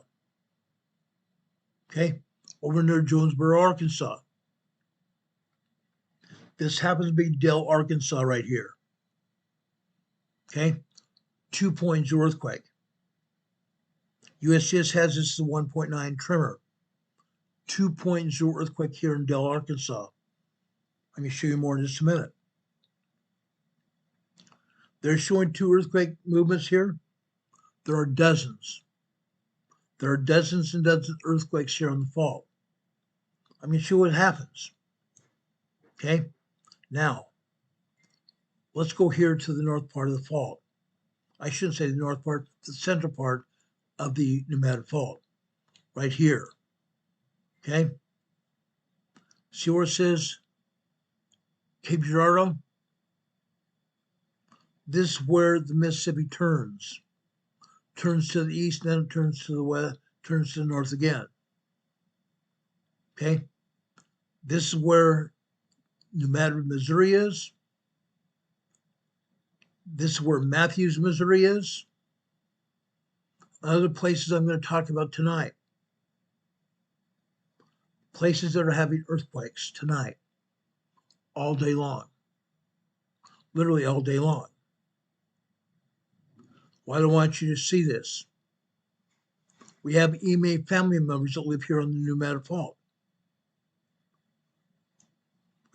Okay, over near Jonesboro, Arkansas. This happens to be Dell, Arkansas right here. Okay, 2.0 earthquake. USGS has this as a 1.9 tremor. 2.0 earthquake here in Dell, Arkansas. Let me show you more in just a minute. They're showing two earthquake movements here. There are dozens. There are dozens and dozens of earthquakes here on the fault. I'm going to show you what happens. Okay? Now, let's go here to the north part of the fault. I shouldn't say the north part, the central part of the New Madrid Fault. Right here. Okay? See where it says Cape Girardeau? This is where the Mississippi turns. Turns to the east, then it turns to the west, turns to the north again. Okay? This is where New Madrid, Missouri is. This is where Matthews, Missouri is. Other places I'm going to talk about tonight. Places that are having earthquakes tonight. All day long. Literally all day long. Why do I want you to see this? We have EMA family members that live here on the New Madrid Fault.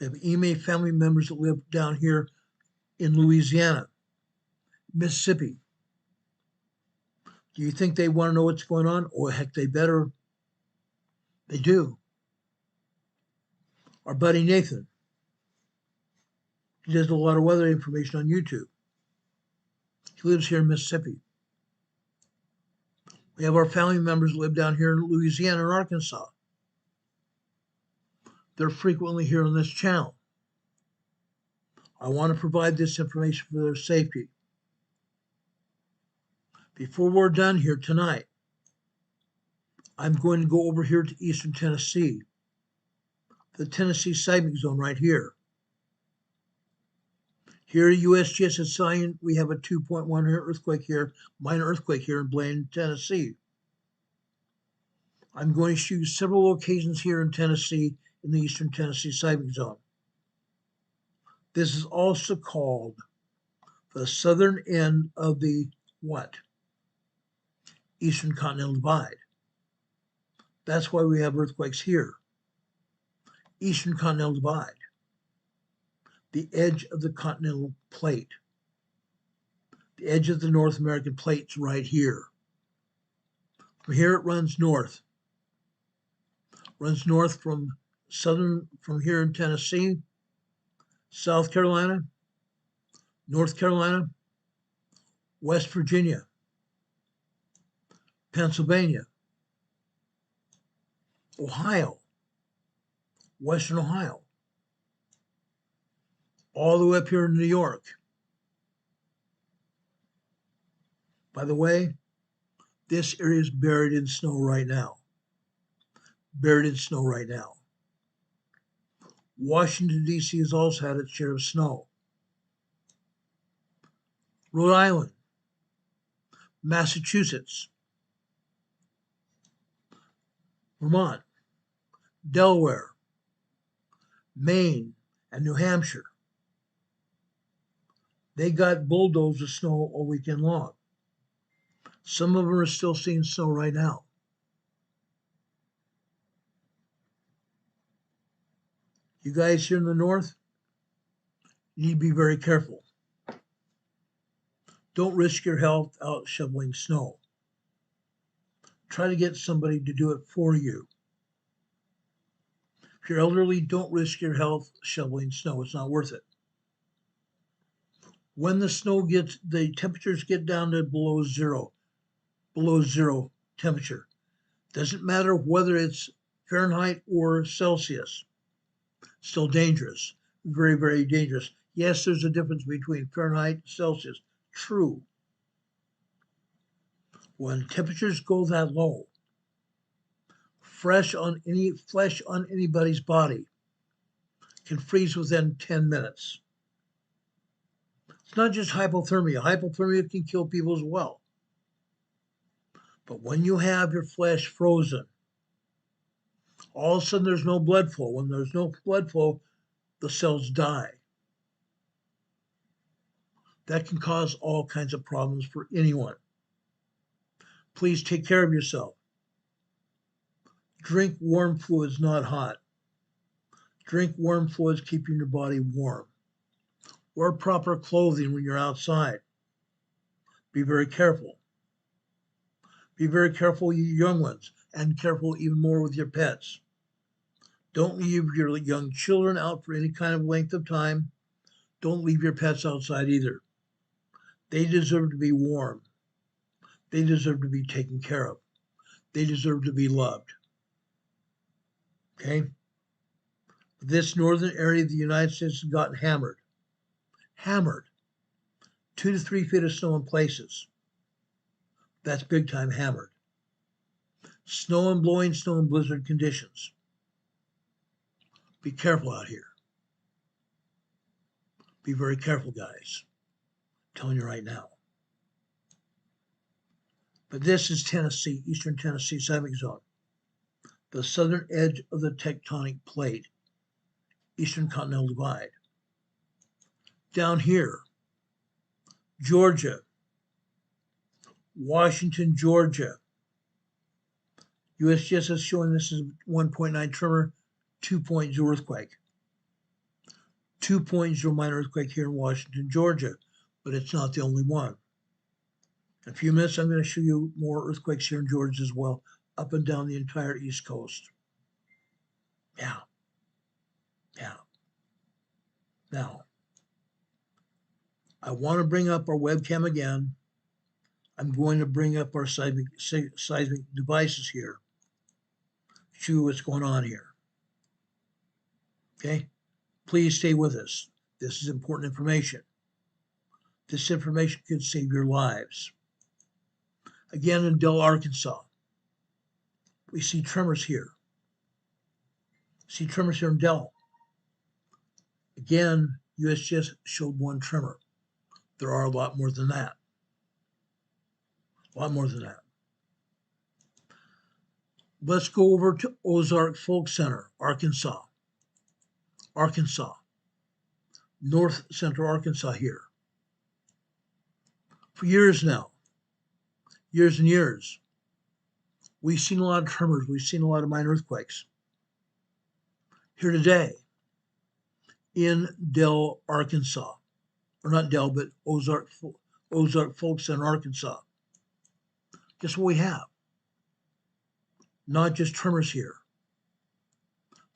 We have EMA family members that live down here in Louisiana, Mississippi. Do you think they want to know what's going on? Oh, heck, they better. They do. Our buddy Nathan, he does a lot of weather information on YouTube. He lives here in Mississippi. We have our family members live down here in Louisiana and Arkansas. They're frequently here on this channel. I want to provide this information for their safety. Before we're done here tonight, I'm going to go over here to Eastern Tennessee, the Tennessee Seismic Zone right here. Here at USGS is saying we have a 2.1 earthquake here, minor earthquake here in Blaine, Tennessee. I'm going to show you several locations here in Tennessee in the Eastern Tennessee Seismic Zone. This is also called the southern end of the what? Eastern Continental Divide. That's why we have earthquakes here. Eastern Continental Divide. The edge of the continental plate. The edge of the North American plate's right here. From here it runs north. Runs north from here in Tennessee, South Carolina, North Carolina, West Virginia, Pennsylvania, Ohio, Western Ohio, all the way up here in New York. By the way, this area is buried in snow right now. Buried in snow right now. Washington, D.C. has also had its share of snow. Rhode Island, Massachusetts, Vermont, Delaware, Maine, and New Hampshire. They got bulldozers of snow all weekend long. Some of them are still seeing snow right now. You guys here in the north, you need to be very careful. Don't risk your health out shoveling snow. Try to get somebody to do it for you. If you're elderly, don't risk your health shoveling snow. It's not worth it. When the temperatures get down to below zero temperature, doesn't matter whether it's Fahrenheit or Celsius, still dangerous, very, very dangerous. Yes, there's a difference between Fahrenheit and Celsius, true. When temperatures go that low, flesh on anybody's body can freeze within 10 minutes. It's not just hypothermia. Hypothermia can kill people as well. But when you have your flesh frozen, all of a sudden there's no blood flow. When there's no blood flow, the cells die. That can cause all kinds of problems for anyone. Please take care of yourself. Drink warm fluids, not hot. Drink warm fluids, keeping your body warm. Wear proper clothing when you're outside. Be very careful. Be very careful, you young ones, and careful even more with your pets. Don't leave your young children out for any kind of length of time. Don't leave your pets outside either. They deserve to be warm. They deserve to be taken care of. They deserve to be loved. Okay? This northern area of the United States has gotten hammered. Hammered. 2 to 3 feet of snow in places. That's big time hammered. Snow and blowing snow and blizzard conditions. Be careful out here. Be very careful, guys. I'm telling you right now. But this is Tennessee, Eastern Tennessee Seismic Zone. The southern edge of the tectonic plate, Eastern Continental Divide. Down here, Georgia, Washington, Georgia. USGS is showing this is 1.9 tremor, 2.0 earthquake. 2.0 minor earthquake here in Washington, Georgia, but it's not the only one. In a few minutes, I'm going to show you more earthquakes here in Georgia as well, up and down the entire East Coast. Yeah. Now, I want to bring up our webcam again. I'm going to bring up our seismic devices here. Show you what's going on here. Okay? Please stay with us. This is important information. This information could save your lives. Again, in Dell, Arkansas, we see tremors here. See tremors here in Dell. Again, USGS showed one tremor. There are a lot more than that. A lot more than that. Let's go over to Ozark Folk Center, Arkansas. North Central Arkansas here. For years now, years and years, we've seen a lot of tremors. We've seen a lot of minor earthquakes. Here today in Dell, Arkansas, or not Dell, but Ozark Folk Center, Arkansas. Guess what we have? Not just tremors here.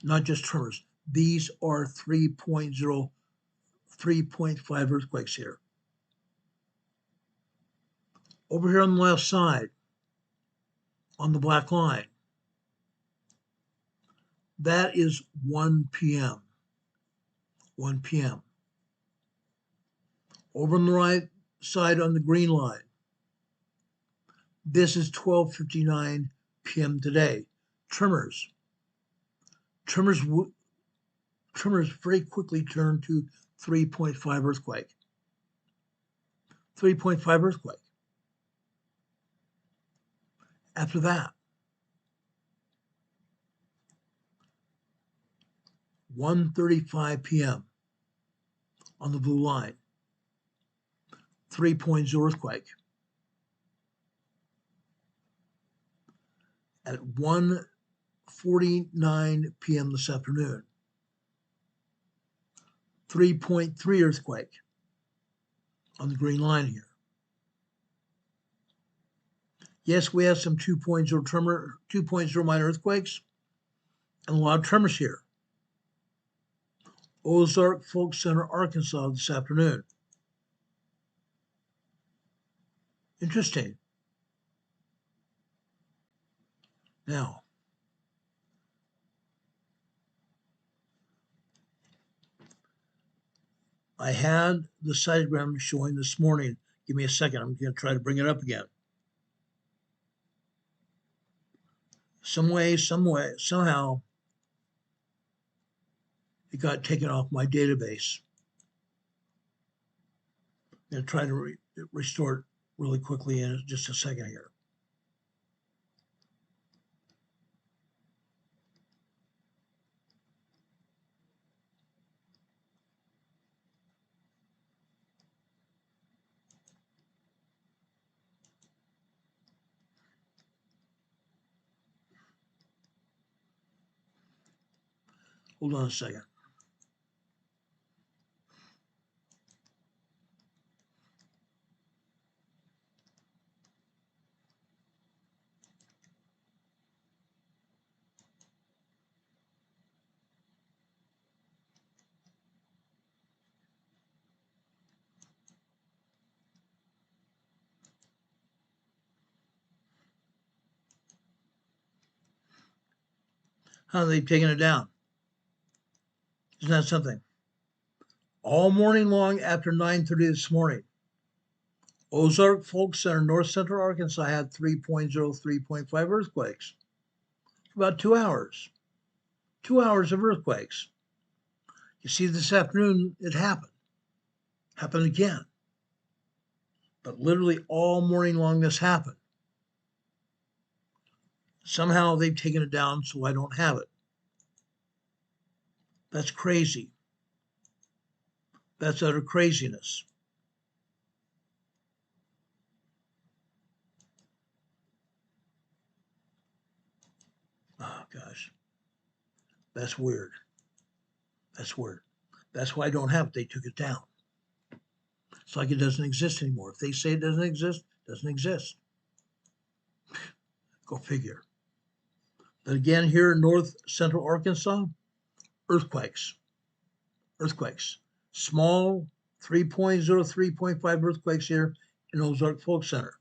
Not just tremors. These are 3.0, 3.5 earthquakes here. Over here on the left side, on the black line, that is 1 p.m. 1 p.m. Over on the right side on the green line, this is 12:59 p.m. today. Tremors very quickly turn to 3.5 earthquake. 3.5 earthquake. After that, 1:35 p.m. on the blue line, 3.0 earthquake. At 1:49 p.m. this afternoon, 3.3 earthquake on the green line here. Yes, we have some 2.0 minor earthquakes and a lot of tremors here. Ozark Folk Center, Arkansas this afternoon. Interesting. Now, I had the seismogram showing this morning. Give me a second. I'm going to try to bring it up again. Somehow, it got taken off my database. I'm going to try to restore it really quickly in just a second here. Hold on a second. How they've taken it down. Isn't that something? All morning long after 9:30 this morning, Ozark Folk Center, North Central Arkansas had 3.0, 3.5 earthquakes. About 2 hours. 2 hours of earthquakes. You see, this afternoon it happened. Happened again. But literally all morning long this happened. Somehow they've taken it down so I don't have it. That's crazy. That's utter craziness. Oh, gosh. That's weird. That's weird. That's why I don't have it. They took it down. It's like it doesn't exist anymore. If they say it doesn't exist, it doesn't exist. Go figure. But again, here in north central Arkansas, earthquakes. Earthquakes. Small 3.0, 3.5 earthquakes here in Ozark Folk Center.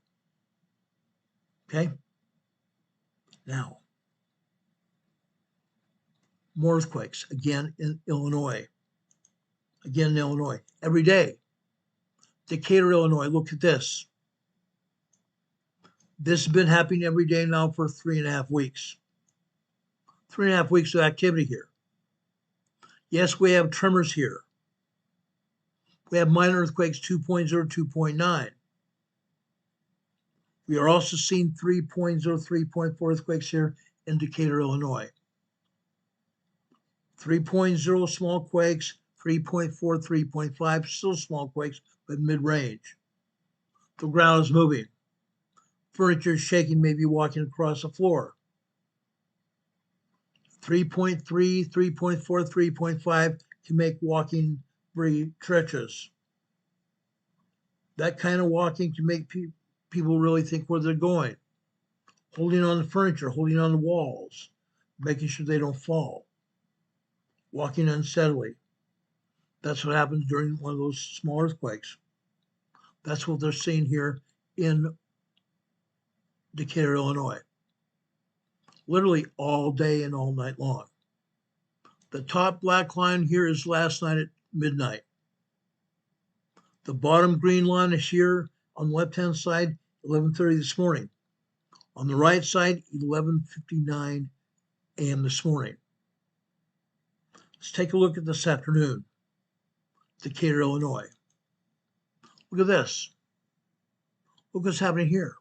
Okay? Now, more earthquakes, again in Illinois. Again in Illinois. Every day. Decatur, Illinois. Look at this. This has been happening every day now for 3.5 weeks. 3.5 weeks of activity here. Yes, we have tremors here. We have minor earthquakes 2.0, 2.9. We are also seeing 3.0, 3.4 earthquakes here in Decatur, Illinois. 3.0 small quakes, 3.4, 3.5, still small quakes, but mid-range. The ground is moving. Furniture is shaking, maybe walking across the floor. 3.3, 3.4, 3.5 can make walking very treacherous. That kind of walking can make people really think where they're going. Holding on the furniture, holding on the walls, making sure they don't fall. Walking unsteadily. That's what happens during one of those small earthquakes. That's what they're seeing here in Decatur, Illinois. Literally all day and all night long. The top black line here is last night at midnight. The bottom green line is here on the left-hand side, 11:30 this morning. On the right side, 11:59 a.m. this morning. Let's take a look at this afternoon, Decatur, Illinois. Look at this. Look what's happening here.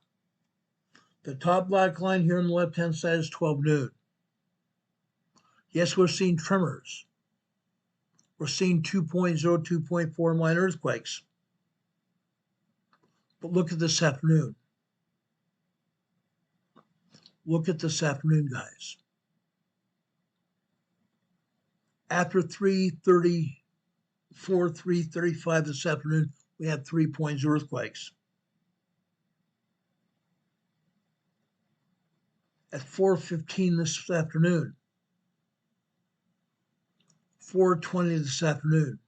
The top black line here on the left-hand side is 12 noon. Yes, we're seeing tremors. We're seeing 2.0, 2.4 minor earthquakes. But look at this afternoon. Look at this afternoon, guys. After 3:34, 3:35 this afternoon, we had 3.0 earthquakes. At 4:15 this afternoon, 4:20 this afternoon,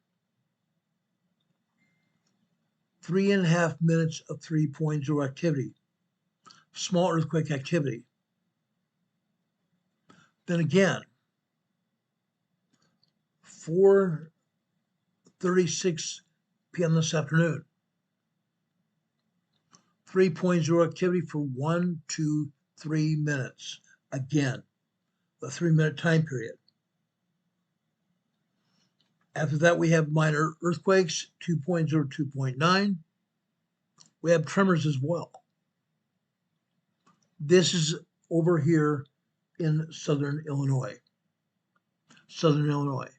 3.5 minutes of 3.0 activity, small earthquake activity. Then again, 4:36 p.m. this afternoon, 3.0 activity for 1, 2, 3 minutes. Again, the 3-minute time period. After that, we have minor earthquakes, 2.0, 2.9. We have tremors as well. This is over here in southern Illinois. Southern Illinois.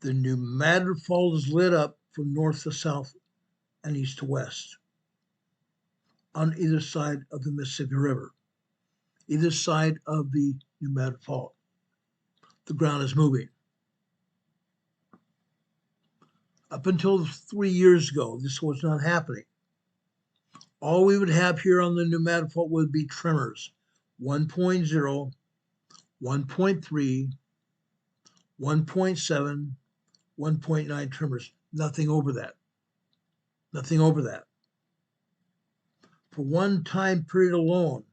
The New Madrid Fault is lit up from north to south and east to west on either side of the Mississippi River, either side of the New Madrid Fault. The ground is moving. Up until 3 years ago, this was not happening. All we would have here on the New Madrid Fault would be tremors, 1.0, 1.3, 1.7, 1.9 tremors, nothing over that. Nothing over that. For one time period alone,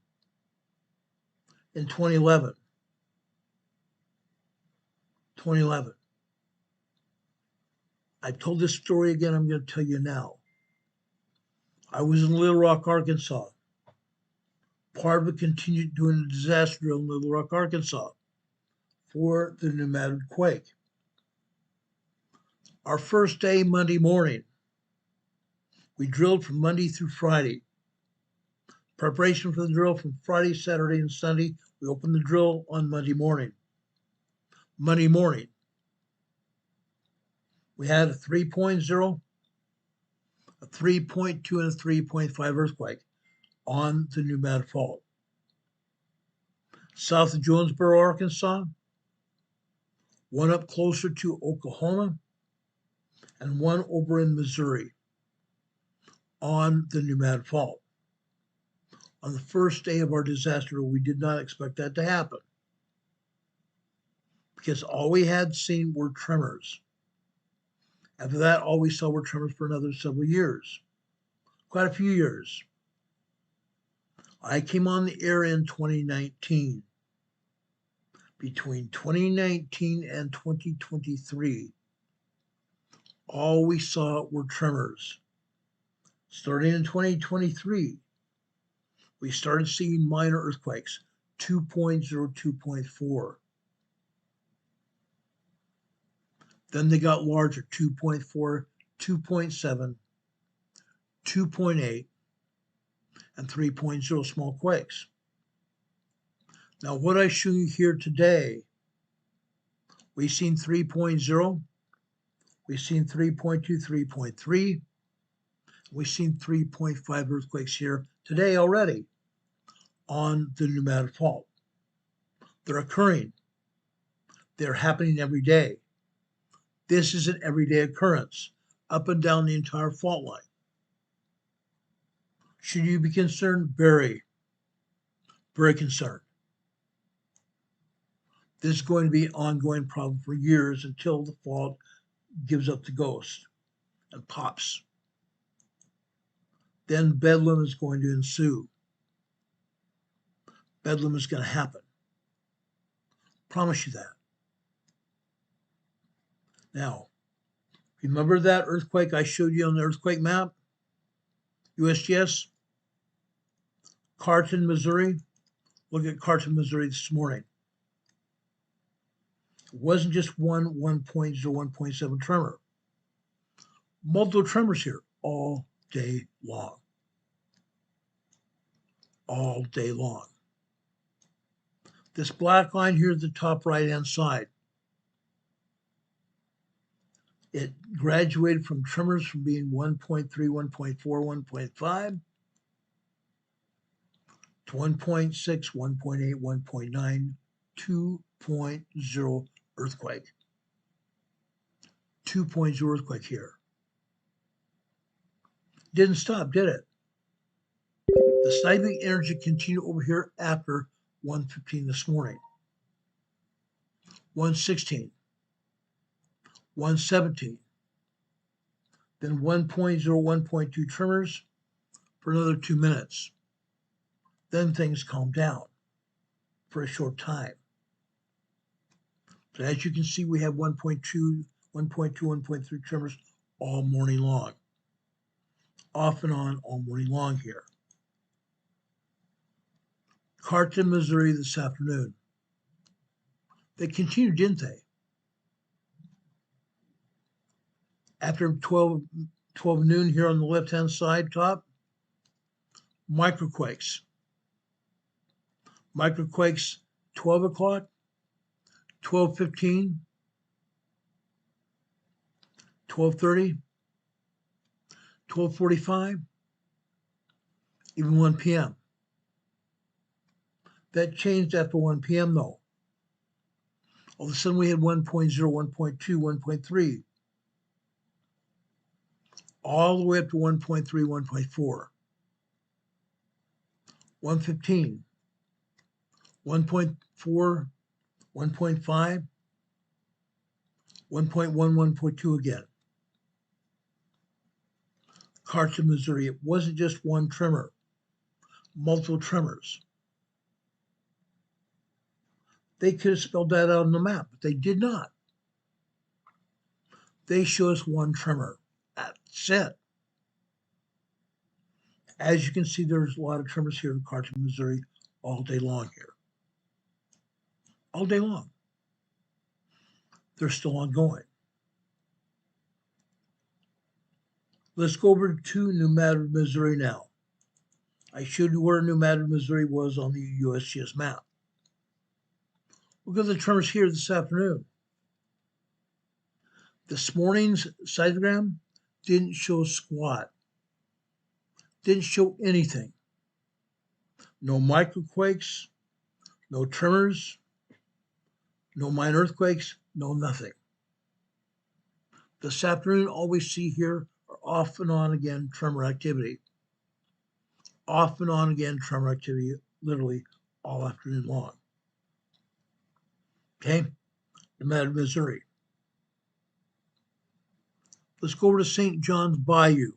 in 2011, I told this story again, I'm going to tell you now. I was in Little Rock, Arkansas. Part of it continued doing a disaster drill in Little Rock, Arkansas for the New Madrid quake. Our first day, Monday morning, we drilled from Monday through Friday. Preparation for the drill from Friday, Saturday, and Sunday. We opened the drill on Monday morning. Monday morning, we had a 3.0, a 3.2, and a 3.5 earthquake on the New Madrid Fault. South of Jonesboro, Arkansas, one up closer to Oklahoma, and one over in Missouri on the Pneumatic Fault. On the first day of our disaster, we did not expect that to happen because all we had seen were tremors. After that, all we saw were tremors for another several years, quite a few years. I came on the air in 2019. Between 2019 and 2023, all we saw were tremors. Starting in 2023, we started seeing minor earthquakes, 2.0, 2.4. Then they got larger, 2.4, 2.7, 2.8, and 3.0 small quakes. Now, what I show you here today, we've seen 3.0, we've seen 3.2, 3.3, we've seen 3.5 earthquakes here today already on the Pneumatic Fault. They're occurring. They're happening every day. This is an everyday occurrence up and down the entire fault line. Should you be concerned? Very, very concerned. This is going to be an ongoing problem for years until the fault gives up the ghost and pops. Then bedlam is going to ensue. Bedlam is going to happen. Promise you that. Now, remember that earthquake I showed you on the earthquake map? USGS? Carton, Missouri? Look at Carton, Missouri this morning. It wasn't just one 1.0, 1.7 tremor. Multiple tremors here all day long. All day long. This black line here at the top right-hand side, it graduated from tremors from being 1.3, 1.4, 1.5 to 1.6, 1.8, 1.9, 2.0 earthquake. 2.0 earthquake here. Didn't stop, did it? The seismic energy continued over here after 1:15 this morning. 1:16. 1:17. Then 1.0, 1.2 tremors for another 2 minutes. Then things calmed down for a short time. So as you can see, we have 1.2, 1.2, 1.3 tremors all morning long. Off and on all morning long here. Carton, Missouri this afternoon. They continued, didn't they? After 12 noon here on the left-hand side top, microquakes. Microquakes 12 o'clock, 12:15, 12:30, 12:45, even 1 p.m. That changed after 1 p.m. though. All of a sudden we had 1.0, 1.2, 1.3, all the way up to 1.3, 1.4, 1:15, 1.4, 1.5, 1.1, 1.2 again. Carson, Missouri, it wasn't just one tremor, multiple tremors. They could have spelled that out on the map, but they did not. They show us one tremor. That's it. As you can see, there's a lot of tremors here in Carson, Missouri all day long here. All day long. They're still ongoing. Let's go over to New Madrid, Missouri now. I showed you where New Madrid, Missouri was on the USGS map. Look at the tremors here this afternoon. This morning's seismogram didn't show squat. Didn't show anything. No microquakes, no tremors, no minor earthquakes, no nothing. This afternoon, all we see here are off and on again tremor activity. Off and on again tremor activity, literally all afternoon long. Okay, Madrid, Missouri. Let's go over to St. John's Bayou.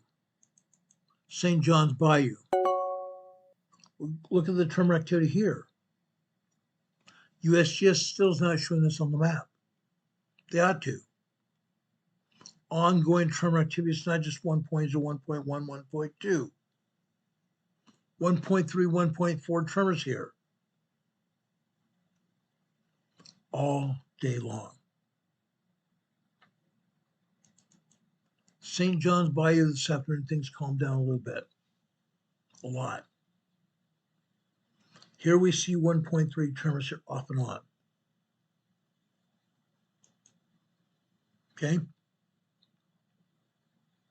St. John's Bayou. Look at the tremor activity here. USGS still is not showing this on the map. They ought to. Ongoing tremor activity is not just 1.0, 1.1, 1.2. 1.3, 1.4 tremors here. All day long. St. John's Bayou this afternoon, things calmed down a little bit. A lot. Here we see 1.3 tremors here off and on. Okay?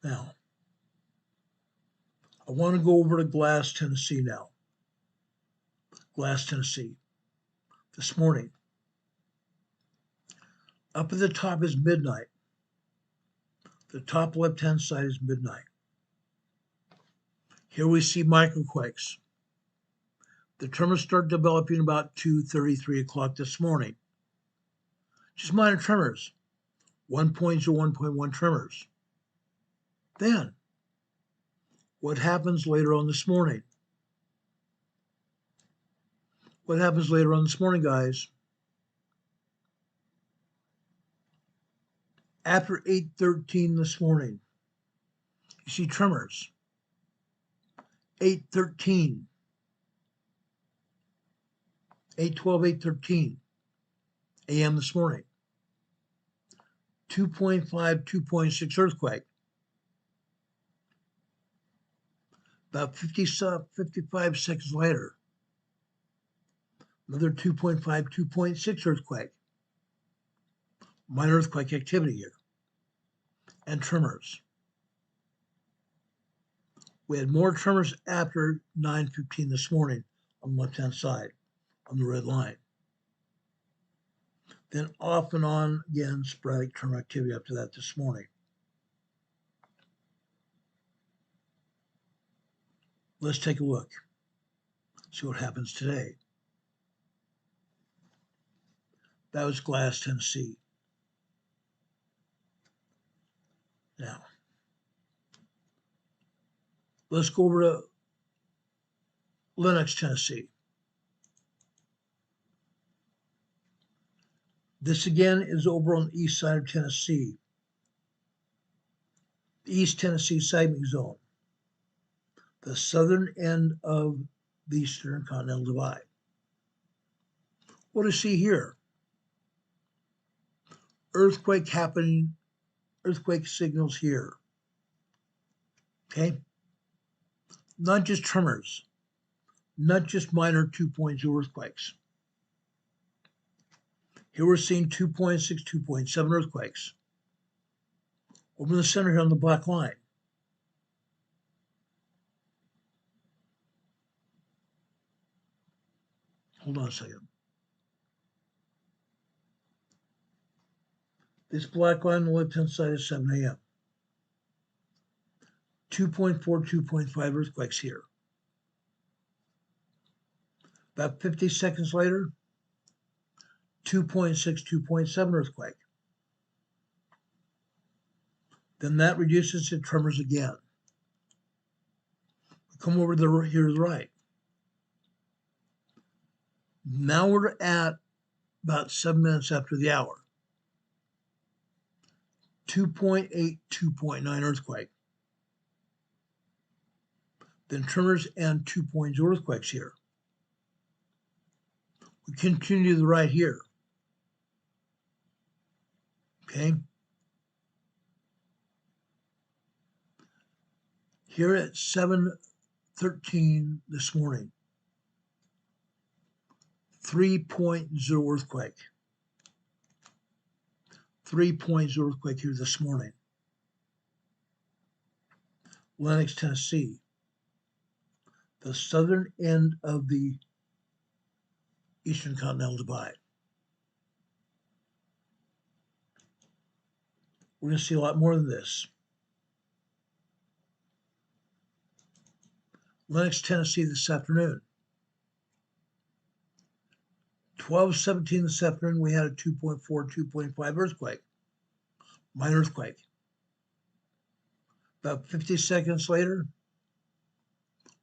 Now, I want to go over to Glass, Tennessee now. Glass, Tennessee. This morning. Up at the top is midnight. The top left-hand side is midnight. Here we see microquakes. The tremors start developing about 2:30, 3 o'clock this morning. Just minor tremors. 1.0, 1.1 tremors. Then, what happens later on this morning? What happens later on this morning, guys? After 8:13 this morning, you see tremors. 8:13. 8:12, 8:13 a.m. this morning. 2.5, 2.6 earthquake. About 55 seconds later, another 2.5, 2.6 earthquake. Minor earthquake activity here. And tremors. We had more tremors after 9:15 this morning on the left-hand side, on the red line. Then off and on again, sporadic tremor activity after that this morning. Let's take a look, see what happens today. That was Glass, Tennessee. Now, let's go over to Lenox, Tennessee. This again is over on the east side of Tennessee, the East Tennessee seismic zone, the southern end of the Eastern Continental Divide. What do you see here? Earthquake happening, earthquake signals here. Okay? Not just tremors, not just minor 2.0 earthquakes. Here we're seeing 2.6, 2.7 earthquakes. Over in the center here on the black line. Hold on a second. This black line on the left-hand side is 7 a.m. 2.4, 2.5 earthquakes here. About 50 seconds later, 2.6, 2.7 earthquake. Then that reduces to tremors again. Come over here to the right. Now we're at about 7 minutes after the hour. 2.8, 2.9 earthquake. Then tremors and 2.0 earthquakes here. We continue to the right here. Okay. Here at 7:13 this morning, 3.0 earthquake. 3.0 earthquake here this morning. Lenox, Tennessee, the southern end of the Eastern Continental Divide. We're going to see a lot more than this. Lenox, Tennessee this afternoon. 12:17 this afternoon, we had a 2.4, 2.5 earthquake. Minor earthquake. About 50 seconds later,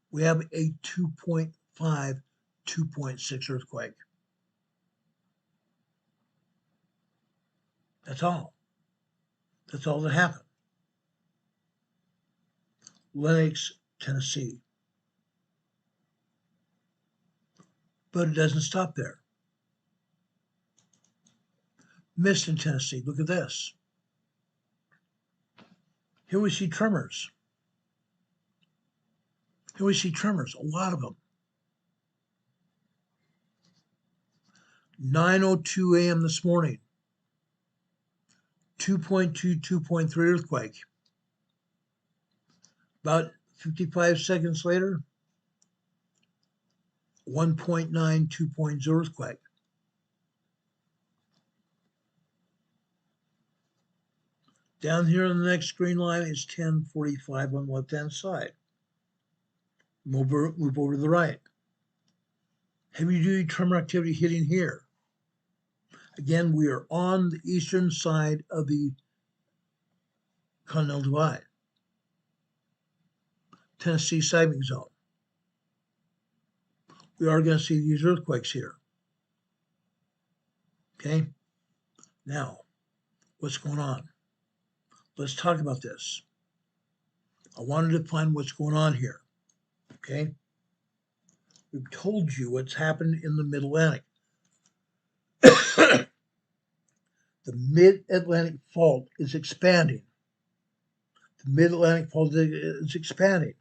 we have a 2.5, 2.6 earthquake. That's all. That's all that happened. Lenox, Tennessee. But it doesn't stop there. Miston, Tennessee. Look at this. Here we see tremors. Here we see tremors, a lot of them. 9:02 a.m. this morning. 2.2, 2.3 earthquake. About 55 seconds later, 1.9, 2.0 earthquake. Down here on the next green line is 10:45 on the left-hand side. Move over to the right. Heavy-duty tremor activity hitting here. Again, we are on the eastern side of the Continental Divide. Tennessee seismic zone. We are going to see these earthquakes here. Okay? Now, what's going on? Let's talk about this. I wanted to find what's going on here. Okay? We've told you what's happened in the Mid-Atlantic. The Mid-Atlantic fault is expanding. The Mid-Atlantic fault is expanding.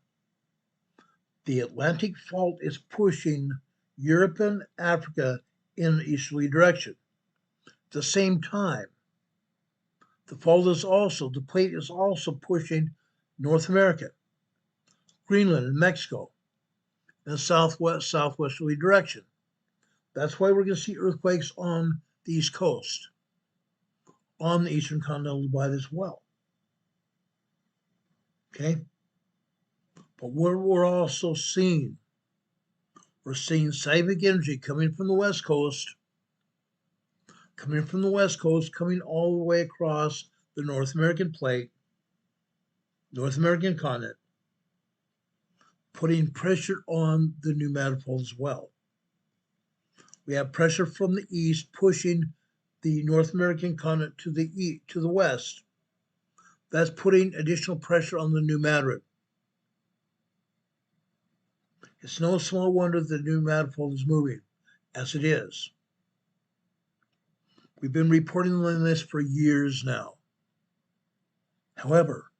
The Atlantic fault is pushing Europe and Africa in an easterly direction. At the same time, the plate is also pushing North America, Greenland, and Mexico in a southwesterly direction. That's why we're going to see earthquakes on the East Coast, on the Eastern Continental Divide as well. Okay? But what we're also seeing, we're seeing seismic energy coming from the West Coast, coming all the way across the North American plate, North American continent, putting pressure on the new manifold as well. We have pressure from the east pushing the North American continent to the west. That's putting additional pressure on the new Madrid. It's no small wonder the new manifold is moving, as it is. We've been reporting on this for years now. However,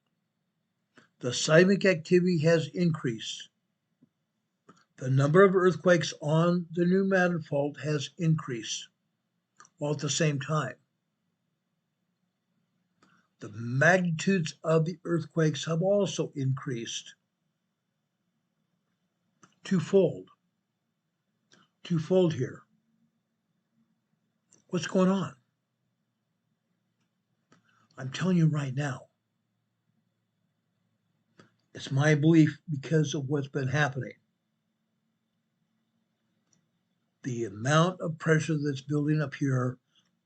the seismic activity has increased. The number of earthquakes on the new manifold has increased, while at the same time, the magnitudes of the earthquakes have also increased. Twofold here. What's going on? I'm telling you right now, it's my belief because of what's been happening. The amount of pressure that's building up here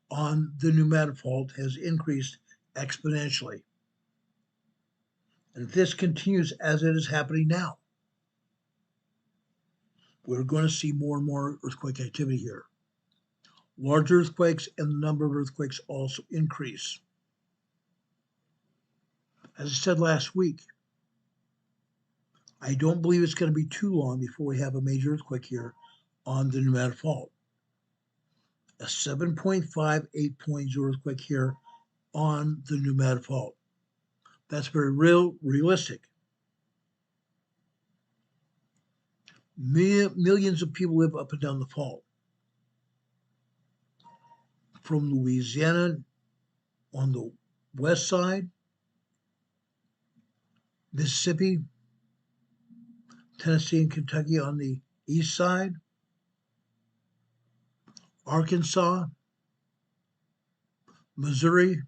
on the new manifold has increased exponentially. And if this continues as it is happening now, we're going to see more and more earthquake activity here. Large earthquakes and the number of earthquakes also increase. As I said last week, I don't believe it's going to be too long before we have a major earthquake here on the new manifold. A 7.5, 8.0 earthquake here on the new manifold. That's very realistic. Millions of people live up and down the fault. From Louisiana on the west side, Mississippi, Tennessee, and Kentucky on the east side, Arkansas, Missouri,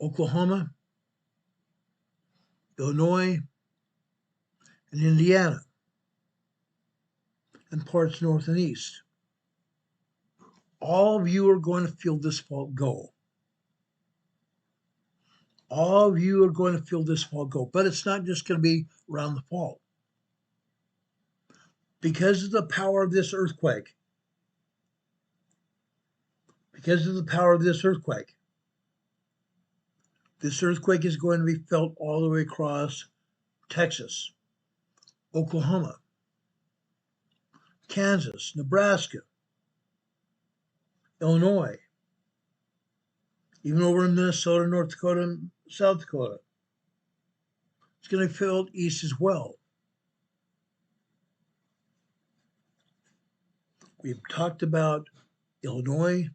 Oklahoma, Illinois, and Indiana, and parts north and east. All of you are going to feel this fault go. All of you are going to feel this fault go, but it's not just going to be around the fault. Because of the power of this earthquake, this earthquake is going to be felt all the way across Texas, Oklahoma, Kansas, Nebraska, Illinois, even over in Minnesota, North Dakota, and South Dakota. It's going to be felt east as well. We've talked about Illinois,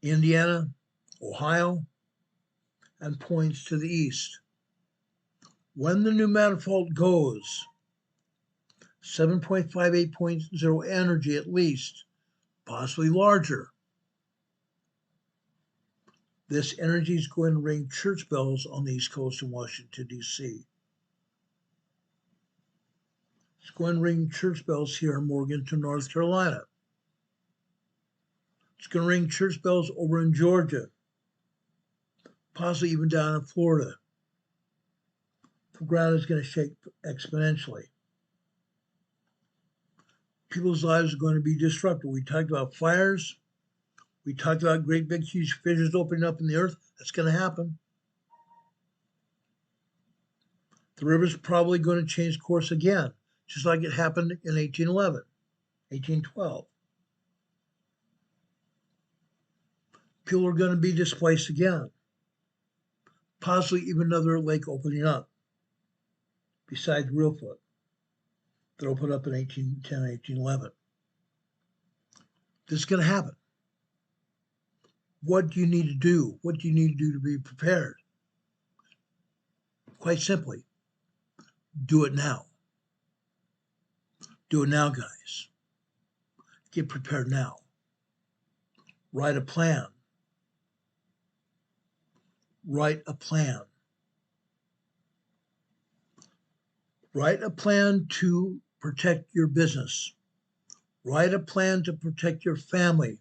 Indiana, Ohio, and points to the east. When the new manifold goes, 7.58.0 energy at least, possibly larger. This energy is going to ring church bells on the East Coast in Washington, D.C. It's going to ring church bells here in Morganton, North Carolina. It's going to ring church bells over in Georgia, possibly even down in Florida. The ground is going to shake exponentially. People's lives are going to be disrupted. We talked about fires. We talked about great big huge fissures opening up in the earth. That's going to happen. The river's probably going to change course again, just like it happened in 1811, 1812. People are going to be displaced again. Possibly even another lake opening up, besides Reelfoot, that opened up in 1810, 1811. This is going to happen. What do you need to do? What do you need to do to be prepared? Quite simply, do it now. Do it now, guys. Get prepared now. Write a plan. Write a plan. Write a plan to protect your business. Write a plan to protect your family.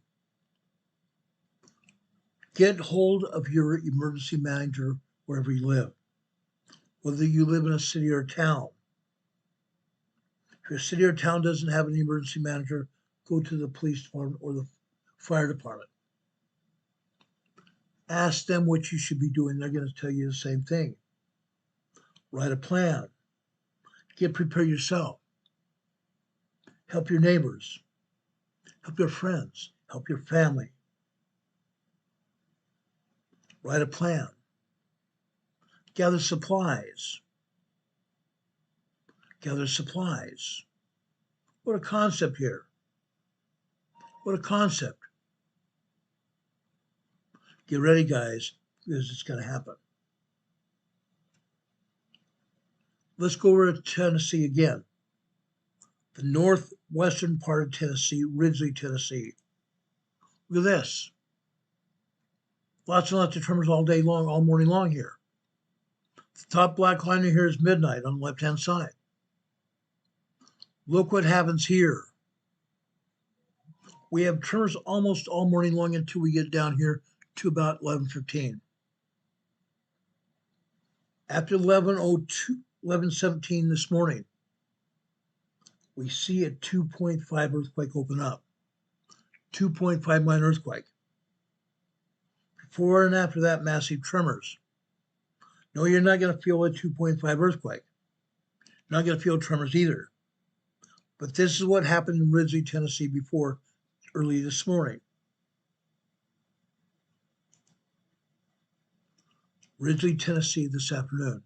Get hold of your emergency manager wherever you live, whether you live in a city or a town. If your city or town doesn't have an emergency manager, go to the police department or the fire department. Ask them what you should be doing. They're going to tell you the same thing. Write a plan. Get prepared yourself. Help your neighbors. Help your friends. Help your family. Write a plan. Gather supplies. Gather supplies. What a concept here. What a concept. Get ready, guys, because it's going to happen. Let's go over to Tennessee again. The northwestern part of Tennessee, Ridgely, Tennessee. Look at this. Lots and lots of tremors all day long, all morning long here. The top black line here is midnight on the left-hand side. Look what happens here. We have tremors almost all morning long until we get down here to about 11:15. After 11:17 this morning, we see a 2.5 earthquake open up. 2.5 minor earthquake. Before and after that, massive tremors. No, you're not going to feel a 2.5 earthquake. You're not going to feel tremors either. But this is what happened in Ridgely, Tennessee before early this morning. Ridgely, Tennessee this afternoon.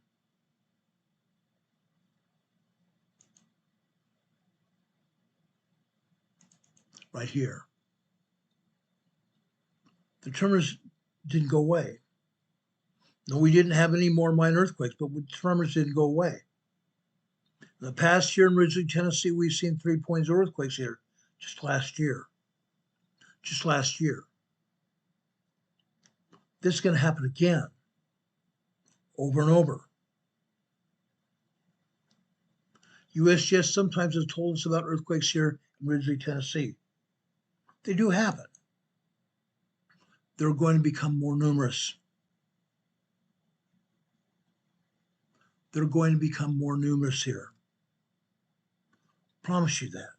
Right here. The tremors didn't go away. No, we didn't have any more minor earthquakes, but the tremors didn't go away. In the past year in Ridgely, Tennessee, we've seen 3.0 earthquakes here just last year. Just last year. This is going to happen again. over and over. USGS sometimes has told us about earthquakes here in Ridgely, Tennessee. They do happen. They're going to become more numerous. They're going to become more numerous here. Promise you that.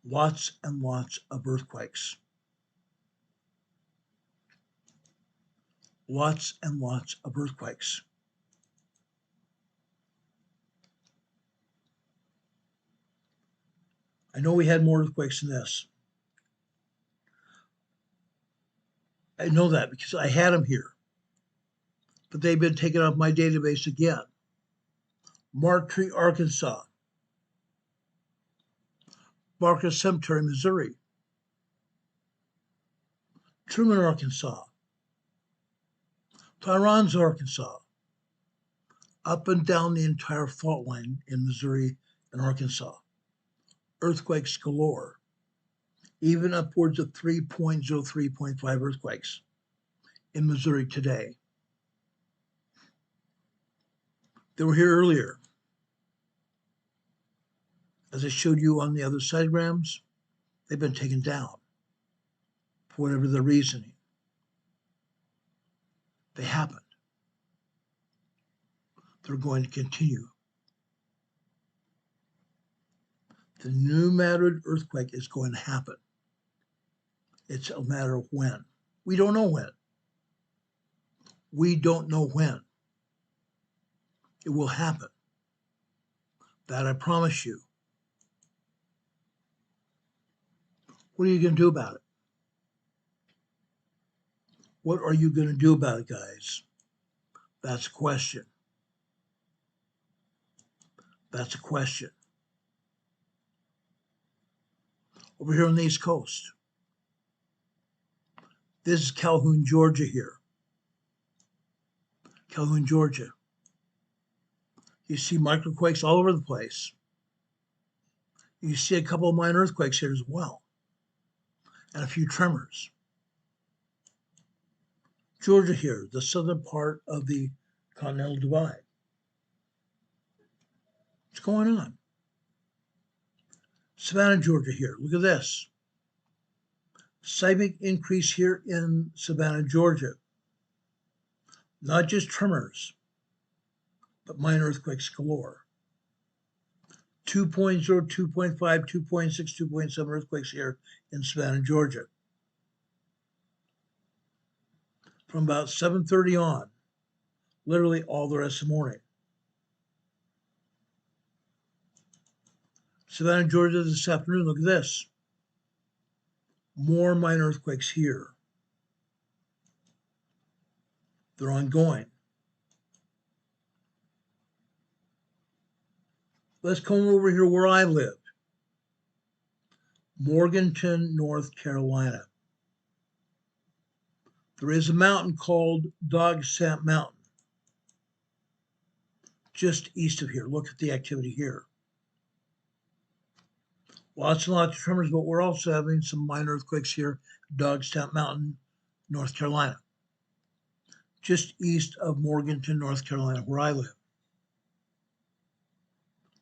Lots and lots of earthquakes. Lots and lots of earthquakes. I know we had more earthquakes than this. I know that because I had them here, but they've been taken off my database again. Marktree, Arkansas. Barker Cemetery, Missouri. Truman, Arkansas. Tyronza, Arkansas. Up and down the entire fault line in Missouri and Arkansas. Earthquakes galore. Even upwards of 3.0, 3.5 earthquakes in Missouri today. They were here earlier. As I showed you on the other diagrams, they've been taken down for whatever the reasoning. They happened. They're going to continue. The new Madrid earthquake is going to happen. It's a matter of when. We don't know when. We don't know when. It will happen. That I promise you. What are you going to do about it? What are you going to do about it, guys? That's a question. That's a question. Over here on the East Coast. This is Calhoun, Georgia here. Calhoun, Georgia. You see microquakes all over the place. You see a couple of minor earthquakes here as well. And a few tremors. Georgia here, the southern part of the Continental Divide. What's going on? Savannah, Georgia here. Look at this. Seismic increase here in Savannah, Georgia. Not just tremors, but minor earthquakes galore. 2.0, 2.5, 2.6, 2.7 earthquakes here in Savannah, Georgia. From about 7:30 on, literally all the rest of the morning. Savannah, Georgia this afternoon, look at this. More minor earthquakes here. They're ongoing. Let's come over here where I live. Morganton, North Carolina. There is a mountain called Dog Sap Mountain. Just east of here. Look at the activity here. Lots and lots of tremors, but we're also having some minor earthquakes here, Dog Sap Mountain, North Carolina. Just east of Morganton, North Carolina, where I live.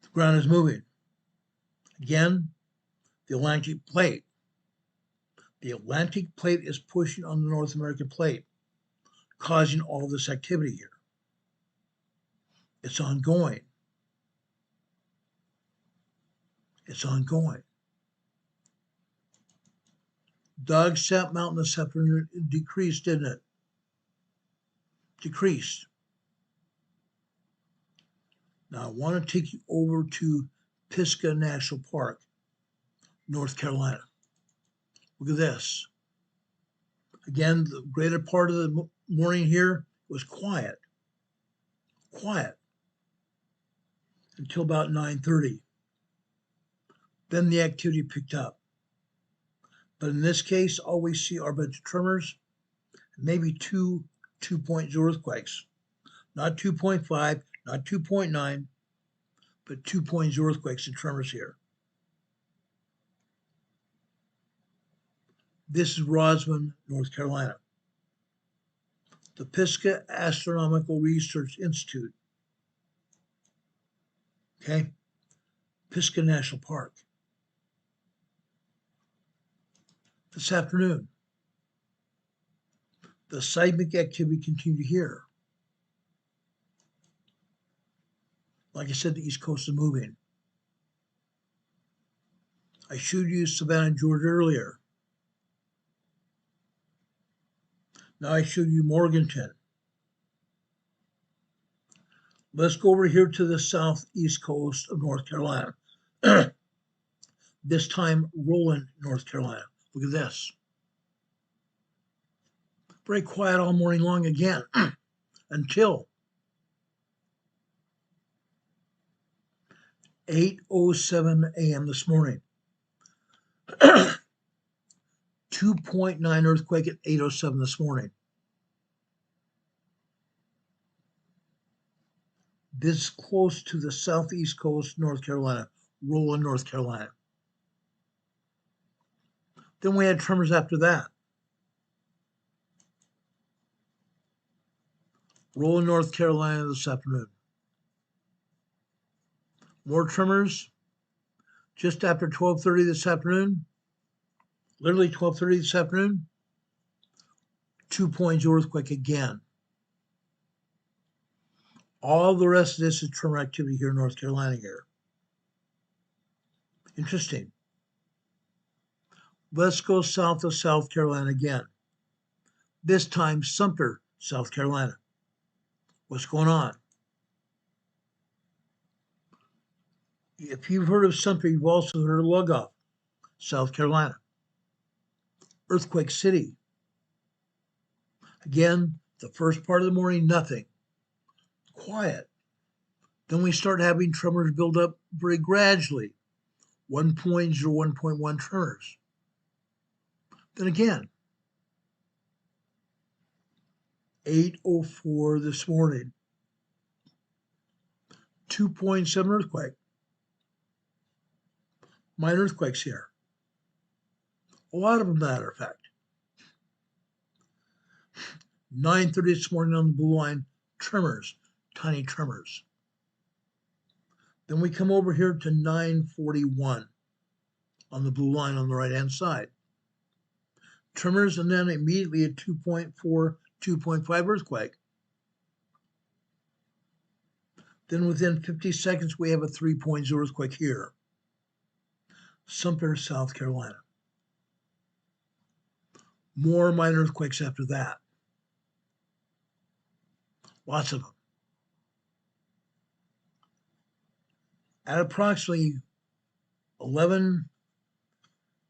The ground is moving. Again, the Atlantic plate. The Atlantic plate is pushing on the North American plate, causing all this activity here. It's ongoing. It's ongoing. Dog Sap Mountain this afternoon decreased, didn't it? Decreased. Now I want to take you over to Pisgah National Park, North Carolina. Look at this. Again, the greater part of the morning here was quiet. Quiet. Until about 9:30. Then the activity picked up. But in this case, all we see are a bunch of tremors, maybe 2.0 earthquakes. Not 2.5, not 2.9, but 2.0 earthquakes and tremors here. This is Roswell, North Carolina. the Pisgah Astronomical Research Institute. Okay? Pisgah National Park. This afternoon, the seismic activity continued here. Like I said, the East Coast is moving. I showed you Savannah, Georgia earlier. Now I showed you Morganton. Let's go over here to the southeast coast of North Carolina. This time, Roland, North Carolina. Look at this. Very quiet all morning long again, until 8:07 a.m. this morning. 2.9 earthquake at 8:07 this morning. This close to the southeast coast, North Carolina, Roland, North Carolina. Then we had tremors after that. Roland, North Carolina this afternoon. More tremors just after 12:30 this afternoon. Literally 12:30 this afternoon. 2.0 earthquake again. All the rest of this is tremor activity here in North Carolina here. Interesting. Let's go south of South Carolina again. This time, Sumter, South Carolina. What's going on? If you've heard of Sumter, you've also heard of Lugoff, South Carolina. Earthquake City. Again, the first part of the morning, nothing. Quiet. Then we start having tremors build up very gradually. 1.0, 1.1 tremors. Then again, 8:04 this morning, 2.7 earthquake. Minor earthquakes here. A lot of them, matter of fact. 9:30 this morning on the blue line, tremors, tiny tremors. Then we come over here to 9:41 on the blue line on the right-hand side. Tremors, and then immediately a 2.4, 2.5 earthquake. Then within 50 seconds, we have a 3.0 earthquake here. Sumter, South Carolina. More minor earthquakes after that. Lots of them. At approximately 11,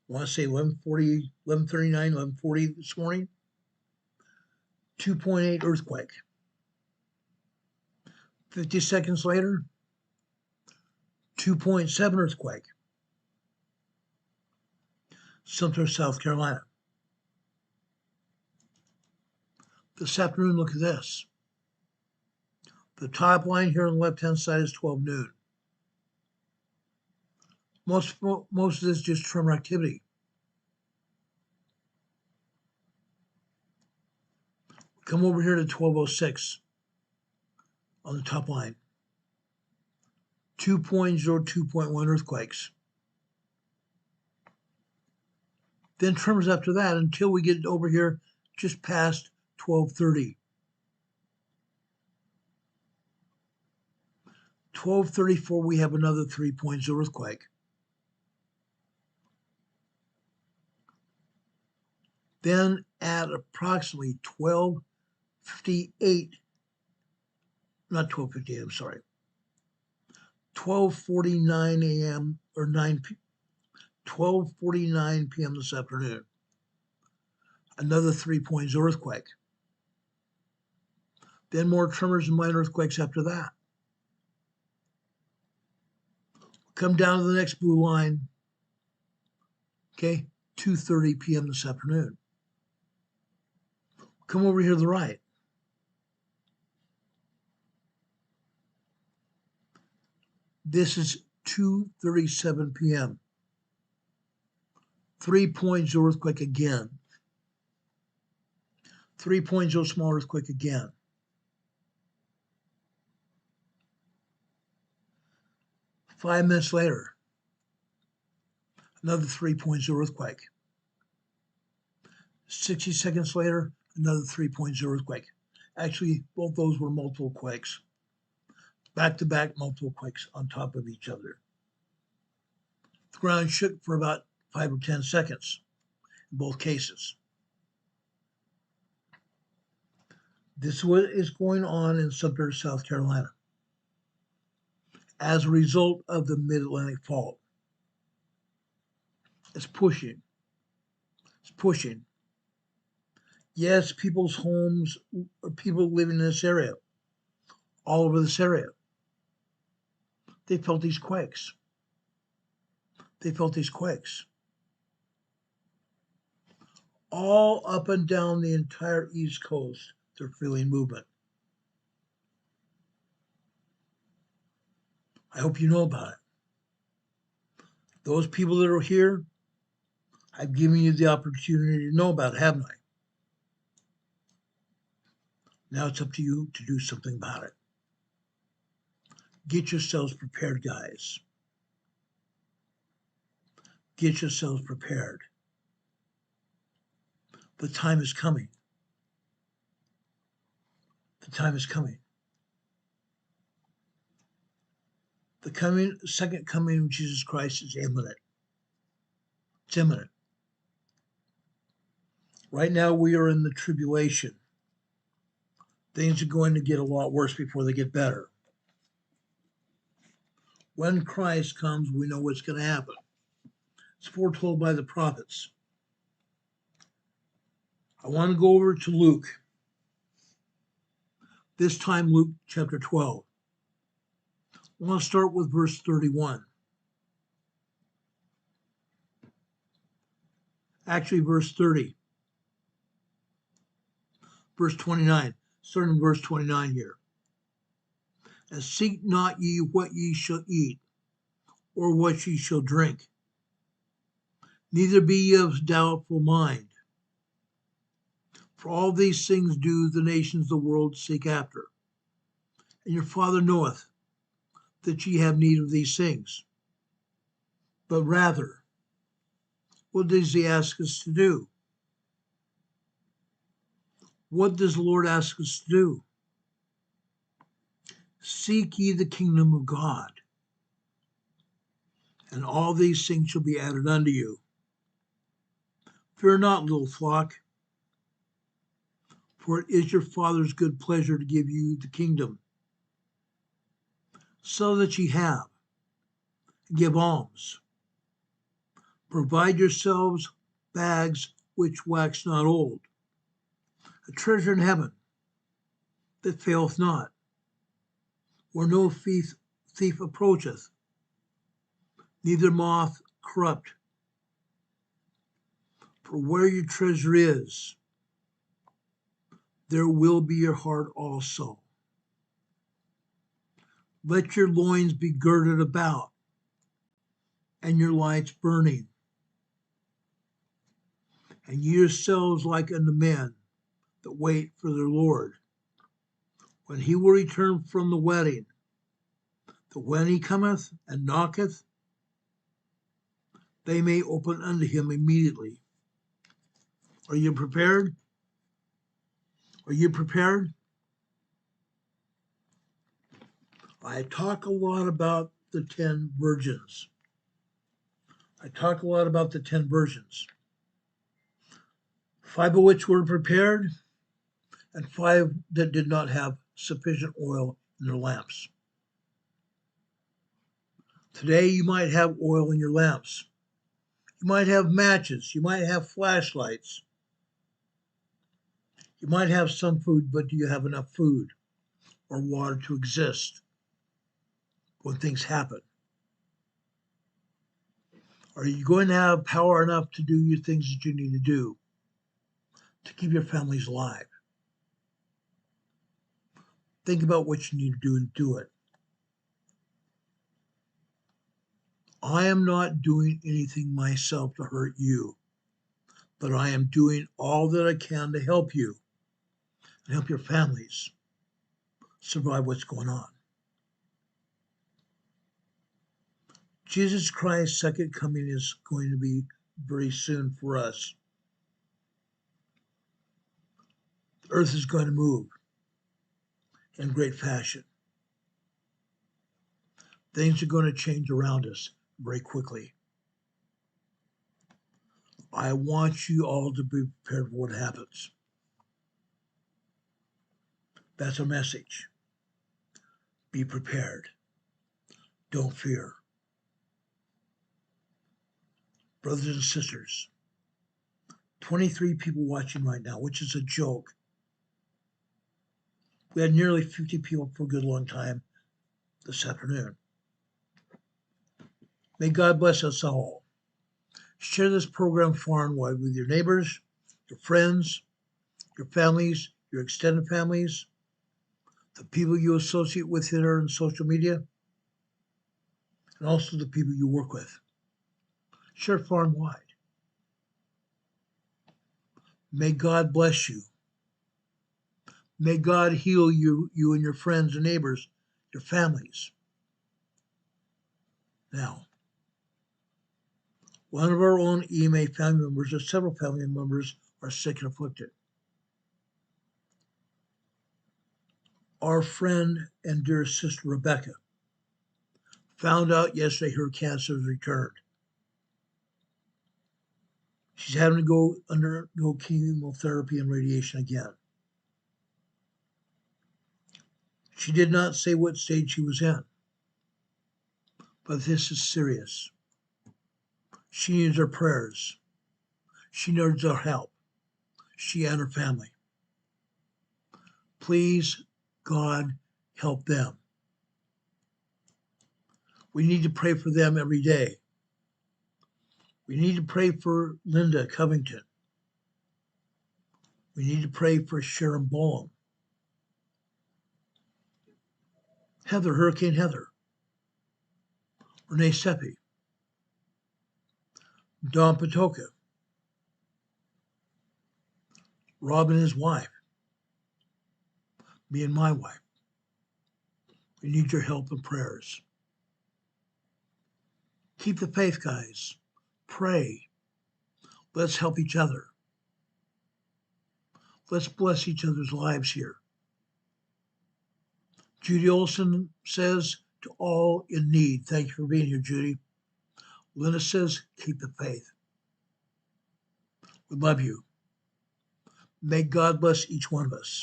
I want to say 11:40, 11:39, 11:40 this morning, 2.8 earthquake. 50 seconds later, 2.7 earthquake. Sumter, South Carolina. This afternoon, look at this. The top line here on the left-hand side is 12 noon. Most of this is just tremor activity. Come over here to 12:06 on the top line. 2.0, 2.1 earthquakes. Then tremors after that until we get over here just past 12:30. 12:34, we have another 3.0 earthquake. Then at approximately 12:58, not 12:58, I'm sorry, 12:49 a.m. or 12:49 p.m. this afternoon, another 3.0 earthquake. Then more tremors and minor earthquakes after that. Come down to the next blue line, okay, 2:30 p.m. this afternoon. Come over here to the right. This is 2:37 p.m. 3.0 earthquake again. 3.0 small earthquake again. Five minutes later, another 3.0 earthquake. 60 seconds later, another 3.0 earthquake. Actually, both those were multiple quakes. Back-to-back multiple quakes on top of each other. The ground shook for about 5 or 10 seconds in both cases. This is what is going on in Sumter, South Carolina, as a result of the Mid-Atlantic Fault. It's pushing. It's pushing. Yes, people's homes, or people living in this area, all over this area, they felt these quakes. They felt these quakes. All up and down the entire East Coast, they're feeling movement. I hope you know about it. Those people that are here, I've given you the opportunity to know about it, haven't I? Now it's up to you to do something about it. Get yourselves prepared, guys. Get yourselves prepared. The time is coming. The time is coming. The second coming of Jesus Christ is imminent. It's imminent. Right now we are in the tribulation. Things are going to get a lot worse before they get better. When Christ comes, we know what's going to happen. It's foretold by the prophets. I want to go over to Luke. This time, Luke chapter 12. I want to start with verse 31. Actually, verse 30. Verse 29. Starting in verse 29 here. And seek not ye what ye shall eat, or what ye shall drink. Neither be ye of doubtful mind. For all these things do the nations of the world seek after. And your Father knoweth that ye have need of these things. But rather, what does he ask us to do? What does the Lord ask us to do? Seek ye the kingdom of God, and all these things shall be added unto you. Fear not, little flock, for it is your Father's good pleasure to give you the kingdom, so that ye have, and give alms. Provide yourselves bags which wax not old, a treasure in heaven that faileth not, where no thief approacheth, neither moth corrupt. For where your treasure is, there will be your heart also. Let your loins be girded about, and your lights burning, and ye yourselves like unto men that wait for their Lord, when he will return from the wedding, that when he cometh and knocketh, they may open unto him immediately. Are you prepared? Are you prepared? I talk a lot about the 10 virgins. I talk a lot about the 10 virgins. 5 of which were prepared, and 5 that did not have sufficient oil in their lamps. Today you might have oil in your lamps. You might have matches. You might have flashlights. You might have some food, but do you have enough food or water to exist when things happen? Are you going to have power enough to do your things that you need to do to keep your families alive? Think about what you need to do and do it. I am not doing anything myself to hurt you, but I am doing all that I can to help you. and help your families survive what's going on. Jesus Christ's second coming is going to be very soon for us. The earth is going to move in great fashion. Things are going to change around us very quickly. I want you all to be prepared for what happens. That's our message. Be prepared. Don't fear. Brothers and sisters, 23 people watching right now, which is a joke. We had nearly 50 people for a good long time this afternoon. May God bless us all. Share this program far and wide with your neighbors, your friends, your families, your extended families, the people you associate with that are in social media, and also the people you work with. Share far and wide. May God bless you. May God heal you and your friends and neighbors, your families. Now, one of our own EMA family members, or several family members, are sick and afflicted. Our friend and dear sister Rebecca found out yesterday her cancer has returned. She's having to undergo chemotherapy and radiation again. She did not say what stage she was in, but this is serious. She needs our prayers. She needs our help. She and her family. Please, God, help them. We need to pray for them every day. We need to pray for Linda Covington. We need to pray for Sharon Bolam. Hurricane Heather. Renee Seppi. Don Patoka. Rob and his wife. Me and my wife. We need your help and prayers. Keep the faith, guys. Pray. Let's help each other. Let's bless each other's lives here. Judy Olson says, to all in need. Thank you for being here, Judy. Linda says, keep the faith. We love you. May God bless each one of us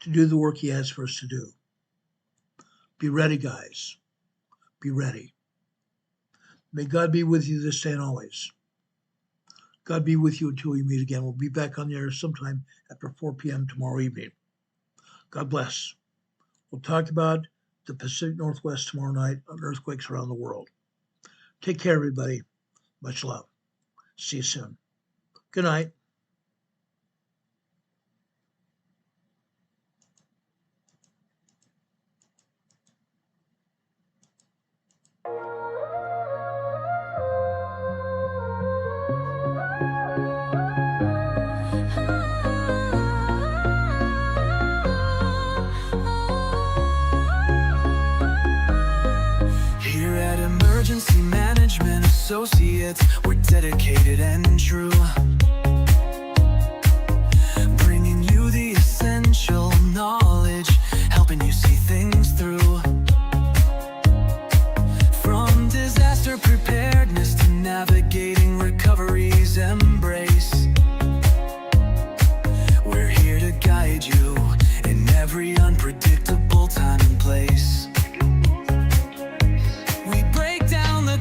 to do the work he has for us to do. Be ready, guys. Be ready. May God be with you this day and always. God be with you until we meet again. We'll be back on the air sometime after 4 p.m. tomorrow evening. God bless. We'll talk about the Pacific Northwest tomorrow night on earthquakes around the world. Take care, everybody. Much love. See you soon. Good night. Emergency Management Associates, we're dedicated and true, bringing you the essential knowledge, helping you see things through. From disaster preparedness to navigating recovery's embrace, we're here to guide you in every unpredictable time and place.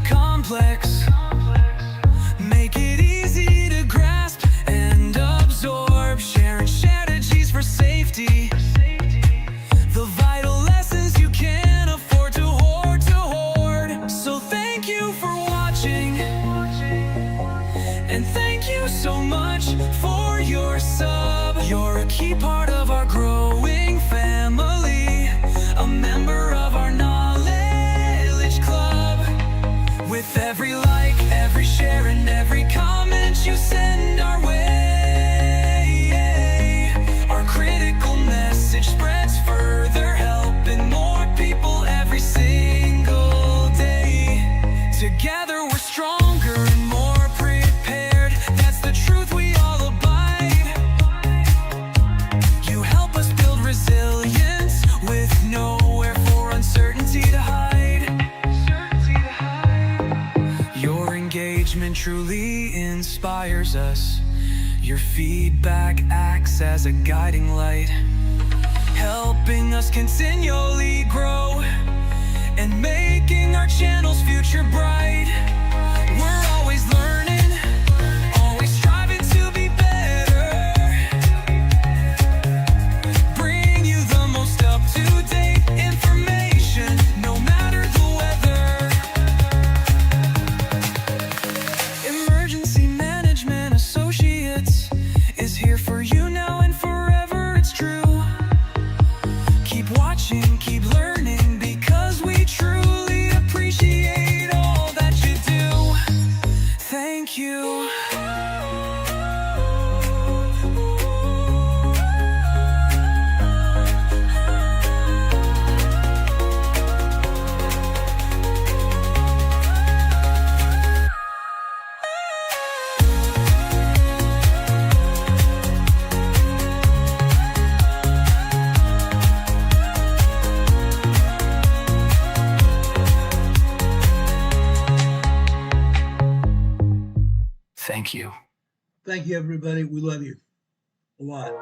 Complex, make it easy to grasp and absorb, sharing strategies for safety, the vital lessons you can't afford to hoard. So thank you for watching, and thank you so much for your sub. You're a key part of our growing family, a member of our knowledge club. With every like, every share, and every comment you send our way, our inspires us. Your feedback acts as a guiding light, helping us continually grow and making our channel's future bright. We're always learning, always striving to be better. Bring you the most up-to-date information, no matter the weather. Emergency Management Associates is here for you now and forever, it's true. Keep watching, keep learning, because we truly appreciate all that you do. Thank you. Thank you. Thank you, everybody. We love you a lot.